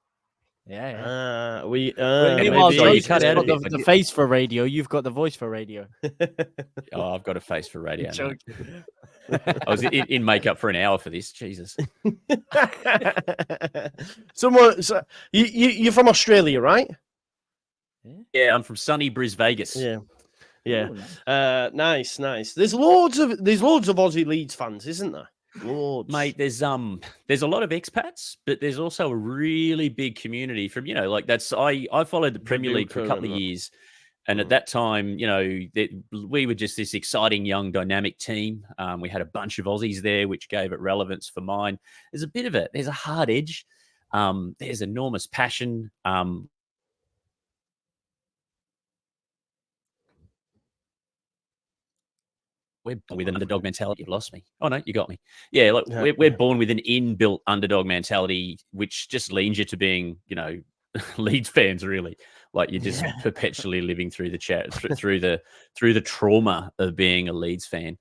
Yeah. Sorry, you cut out the face for radio. You've got the voice for radio. I've got a face for radio. I was in makeup for an hour for this. Jesus. You're from Australia, right? Yeah, I'm from sunny Bris Vegas. Yeah. Ooh, nice. Nice. There's loads of Aussie Leeds fans, isn't there? Loads. Mate, there's a lot of expats, but there's also a really big community from I followed the Premier League for a couple of years, and at that time, we were just this exciting young dynamic team. We had a bunch of Aussies there, which gave it relevance for mine. There's a hard edge. There's enormous passion. We're born with an underdog mentality. You've lost me. Oh, no, you got me. Yeah, look, we're born with an inbuilt underdog mentality, which just leans you to being, Leeds fans, really. Like you're just perpetually living through the chat, through the trauma of being a Leeds fan.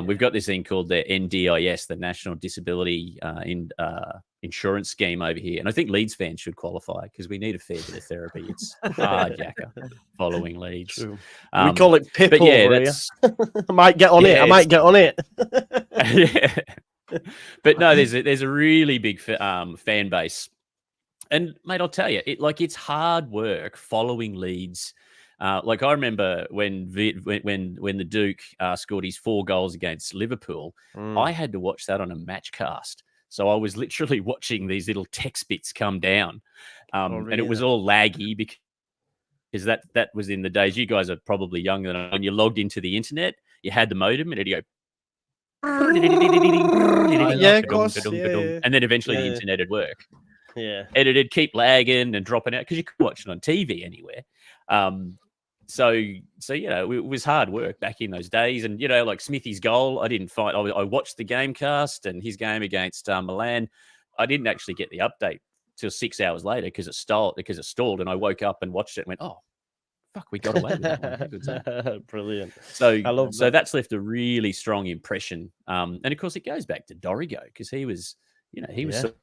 We've got this thing called the NDIS, the National Disability insurance scheme over here. And I think Leeds fans should qualify because we need a fair bit of therapy. It's hard, Jacker, following Leeds. True. We call it pip but yeah, over that's, here. I might get on it. I might get on it. Yeah. But no, there's a really big fan base. And mate, I'll tell you, it's hard work following Leeds. Like I remember when the Duke scored his 4 goals against Liverpool, I had to watch that on a match cast. So I was literally watching these little text bits come down, and it was all laggy because that was in the days. You guys are probably younger than I. When you logged into the internet, you had the modem, and it'd go. Yeah, of course. Yeah. And then eventually the internet would work. Yeah. And it'd keep lagging and dropping out because you could watch it on TV anywhere. So it was hard work back in those days. And like Smithy's goal, I didn't find. I watched the game cast and his game against Milan. I didn't actually get the update till 6 hours later because it stalled. And I woke up and watched it and went, oh, fuck, we got away with that one. How good's that? Brilliant. So I love so that's left a really strong impression. And of course, it goes back to Dorigo because he was sort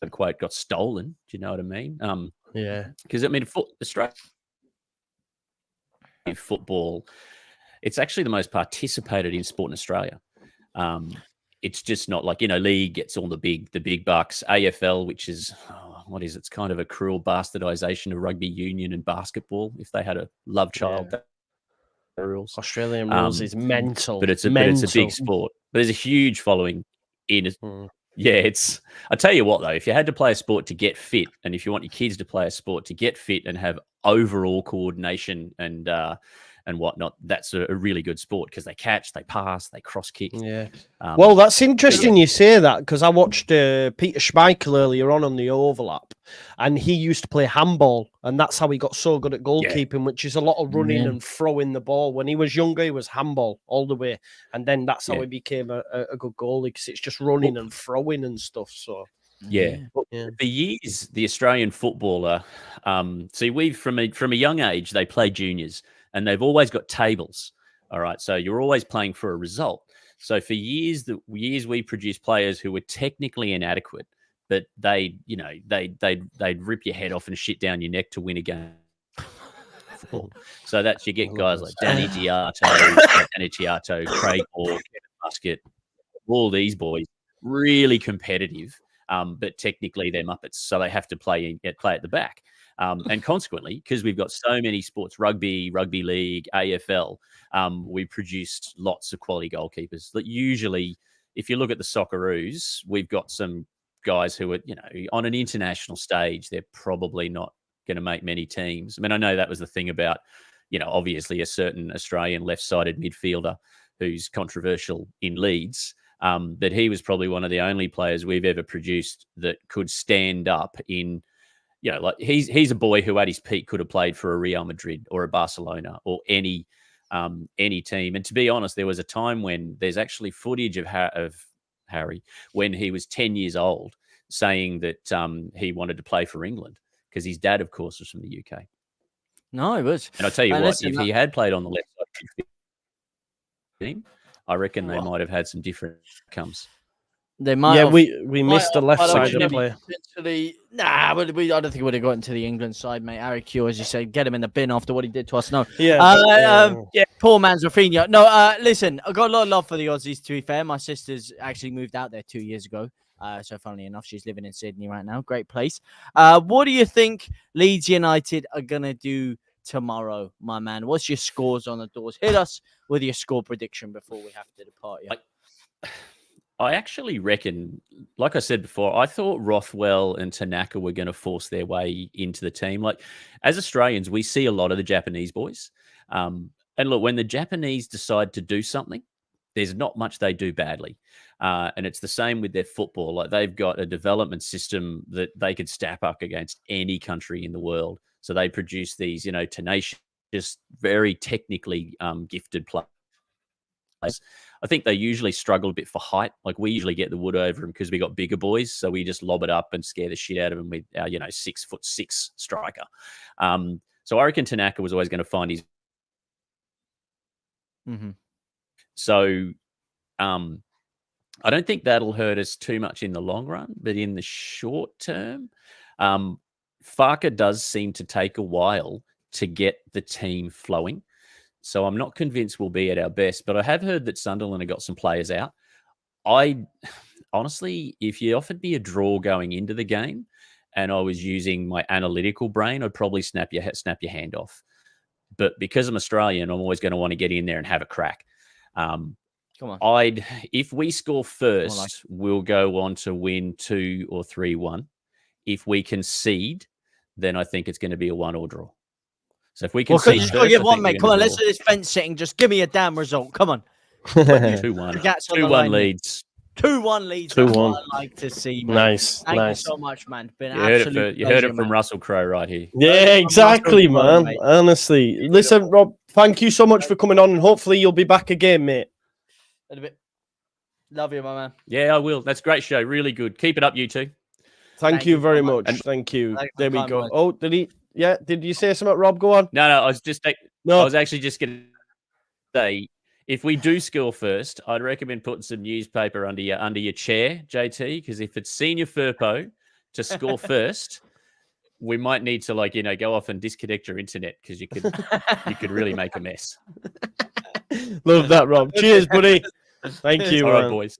of, quote, got stolen. Do you know what I mean? Yeah. Because Australian football, it's actually the most participated in sport in Australia. It's just not like league gets all the big bucks. AFL, which is what is it? It's kind of a cruel bastardization of rugby union and basketball. If they had a love child, rules. Australian rules is mental. But it's a big sport. But there's a huge following in it. Yeah, I tell you what though, if you had to play a sport to get fit, and if you want your kids to play a sport to get fit and have overall coordination and whatnot, that's a really good sport because they catch, they pass, they cross kick. Yeah. Well, that's interesting you say that because I watched Peter Schmeichel earlier on the overlap, and he used to play handball, and that's how he got so good at goalkeeping, which is a lot of running and throwing the ball. When he was younger, he was handball all the way, and then that's how he became a good goalie because it's just running and throwing and stuff. So. Yeah. For years, the Australian footballer, see, from a young age, they play juniors and they've always got tables. All right. So you're always playing for a result. So for years we produced players who were technically inadequate, but they'd rip your head off and shit down your neck to win a game. So you get guys like Danny Giarto, Craig Moore, Kevin Muscat, all these boys, really competitive. But technically they're Muppets, so they have to play at the back. And consequently, because we've got so many sports, rugby league, AFL, we produced lots of quality goalkeepers. That usually, if you look at the Socceroos, we've got some guys who are, on an international stage, they're probably not going to make many teams. I mean, I know that was the thing about, obviously a certain Australian left-sided midfielder who's controversial in Leeds. But he was probably one of the only players we've ever produced that could stand up in, like he's a boy who at his peak could have played for a Real Madrid or a Barcelona or any team. And to be honest, there was a time when there's actually footage of Harry when he was 10 years old saying that he wanted to play for England because his dad, of course, was from the UK. No, he was. And I'll tell you what, if he had played on the left side of the team, I reckon they might have had some different outcomes. They might. Yeah, we missed the left side of the player. Nah, I don't think we would have got into the England side, mate. Harry Q, as you said, get him in the bin after what he did to us. No, yeah, poor man's Rafinha. No, listen, I got a lot of love for the Aussies. To be fair, my sister's actually moved out there 2 years ago. So funnily enough, she's living in Sydney right now. Great place. What do you think Leeds United are gonna do tomorrow, my man? What's your scores on the doors? Hit us with your score prediction before we have to depart. I actually reckon, like I said before, I thought Rothwell and Tanaka were going to force their way into the team. Like, as Australians, we see a lot of the Japanese boys. And look, when the Japanese decide to do something, there's not much they do badly. And it's the same with their football. Like, they've got a development system that they could stack up against any country in the world. So they produce these, tenacious, very technically gifted players. I think they usually struggle a bit for height. Like, we usually get the wood over them because we got bigger boys. So we just lob it up and scare the shit out of them with our, 6'6" striker. So I reckon Tanaka was always going to find his. So I don't think that'll hurt us too much in the long run, but in the short term, Farke does seem to take a while to get the team flowing. So I'm not convinced we'll be at our best, but I have heard that Sunderland have got some players out. I honestly, if you offered me a draw going into the game and I was using my analytical brain, I'd probably snap your hand off. But because I'm Australian, I'm always going to want to get in there and have a crack. Come on. If we score first, we'll go on to win 2 or 3-1. If we concede, then I think it's going to be a 1-1 draw. So if we can see, get one, mate. Come on, let's do this fence sitting. Just give me a damn result. Come on. 2-1. 2-1 Leeds. 2-1 Leeds. 2-1. That's what I like to see. Mate. Nice. Thank nice. you so much, man. Been You heard it from Russell Crowe right here. Yeah, exactly, man. Honestly. Listen, Rob, thank you so much for coming on, and hopefully you'll be back again, mate. A bit. Love you, my man. Yeah, I will. That's a great show. Really good. Keep it up, you two. Thank you very much. Thank you. There we go. Oh, did he? Yeah, did you say something, Rob? Go on. No, I was actually just going to say, if we do score first, I'd recommend putting some newspaper under your chair, JT, because if it's senior Furpo to score first, we might need to go off and disconnect your internet because you could really make a mess. Love that, Rob. Cheers, buddy. Thank you. All right, boys.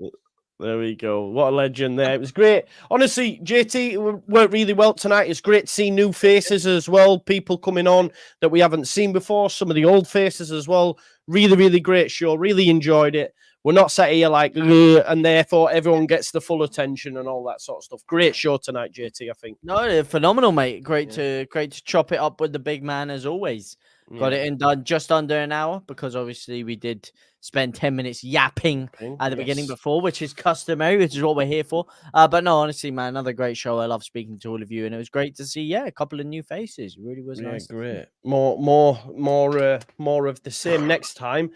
There we go. What a legend there. It was great. Honestly, JT worked really well tonight. It's great to see new faces as well. People coming on that we haven't seen before. Some of the old faces as well. Really, really great show. Really enjoyed it. We're not sat here like, and therefore everyone gets the full attention and all that sort of stuff. Great show tonight, JT, I think. No, phenomenal, mate. Great to chop it up with the big man as always. Got it in done just under an hour because obviously we did spend 10 minutes yapping at the beginning before, which is customary, which is what we're here for. But no, honestly, man, another great show. I love speaking to all of you, and it was great to see, a couple of new faces. It really was nice. Great. More of the same next time,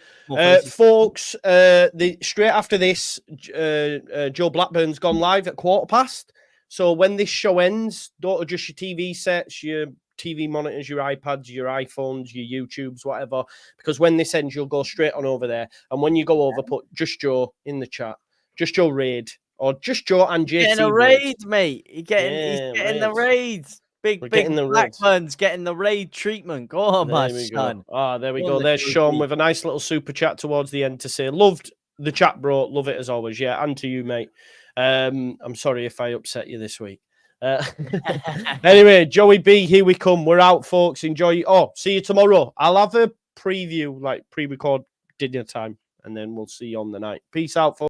folks. Straight after this, Joe Blackburn's gone live at 15:15. So when this show ends, don't adjust your TV sets, your TV monitors, your iPads, your iPhones, your YouTubes, whatever, because when this ends, you'll go straight on over there. And when you go over, put Just Joe in the chat. Just Joe raid, or Just Joe and JT. Getting a raid, mate. He's getting the raids. Big Blackburn's getting the raid treatment. Go on, my son. There we go. There's Sean with a nice little super chat towards the end to say, loved the chat, bro. Love it as always. Yeah, and to you, mate. I'm sorry if I upset you this week. Anyway, Joey B, here we come. We're out, folks. Enjoy. See you tomorrow. I'll have a preview, like pre-record dinner time, and then we'll see you on the night. Peace out, folks.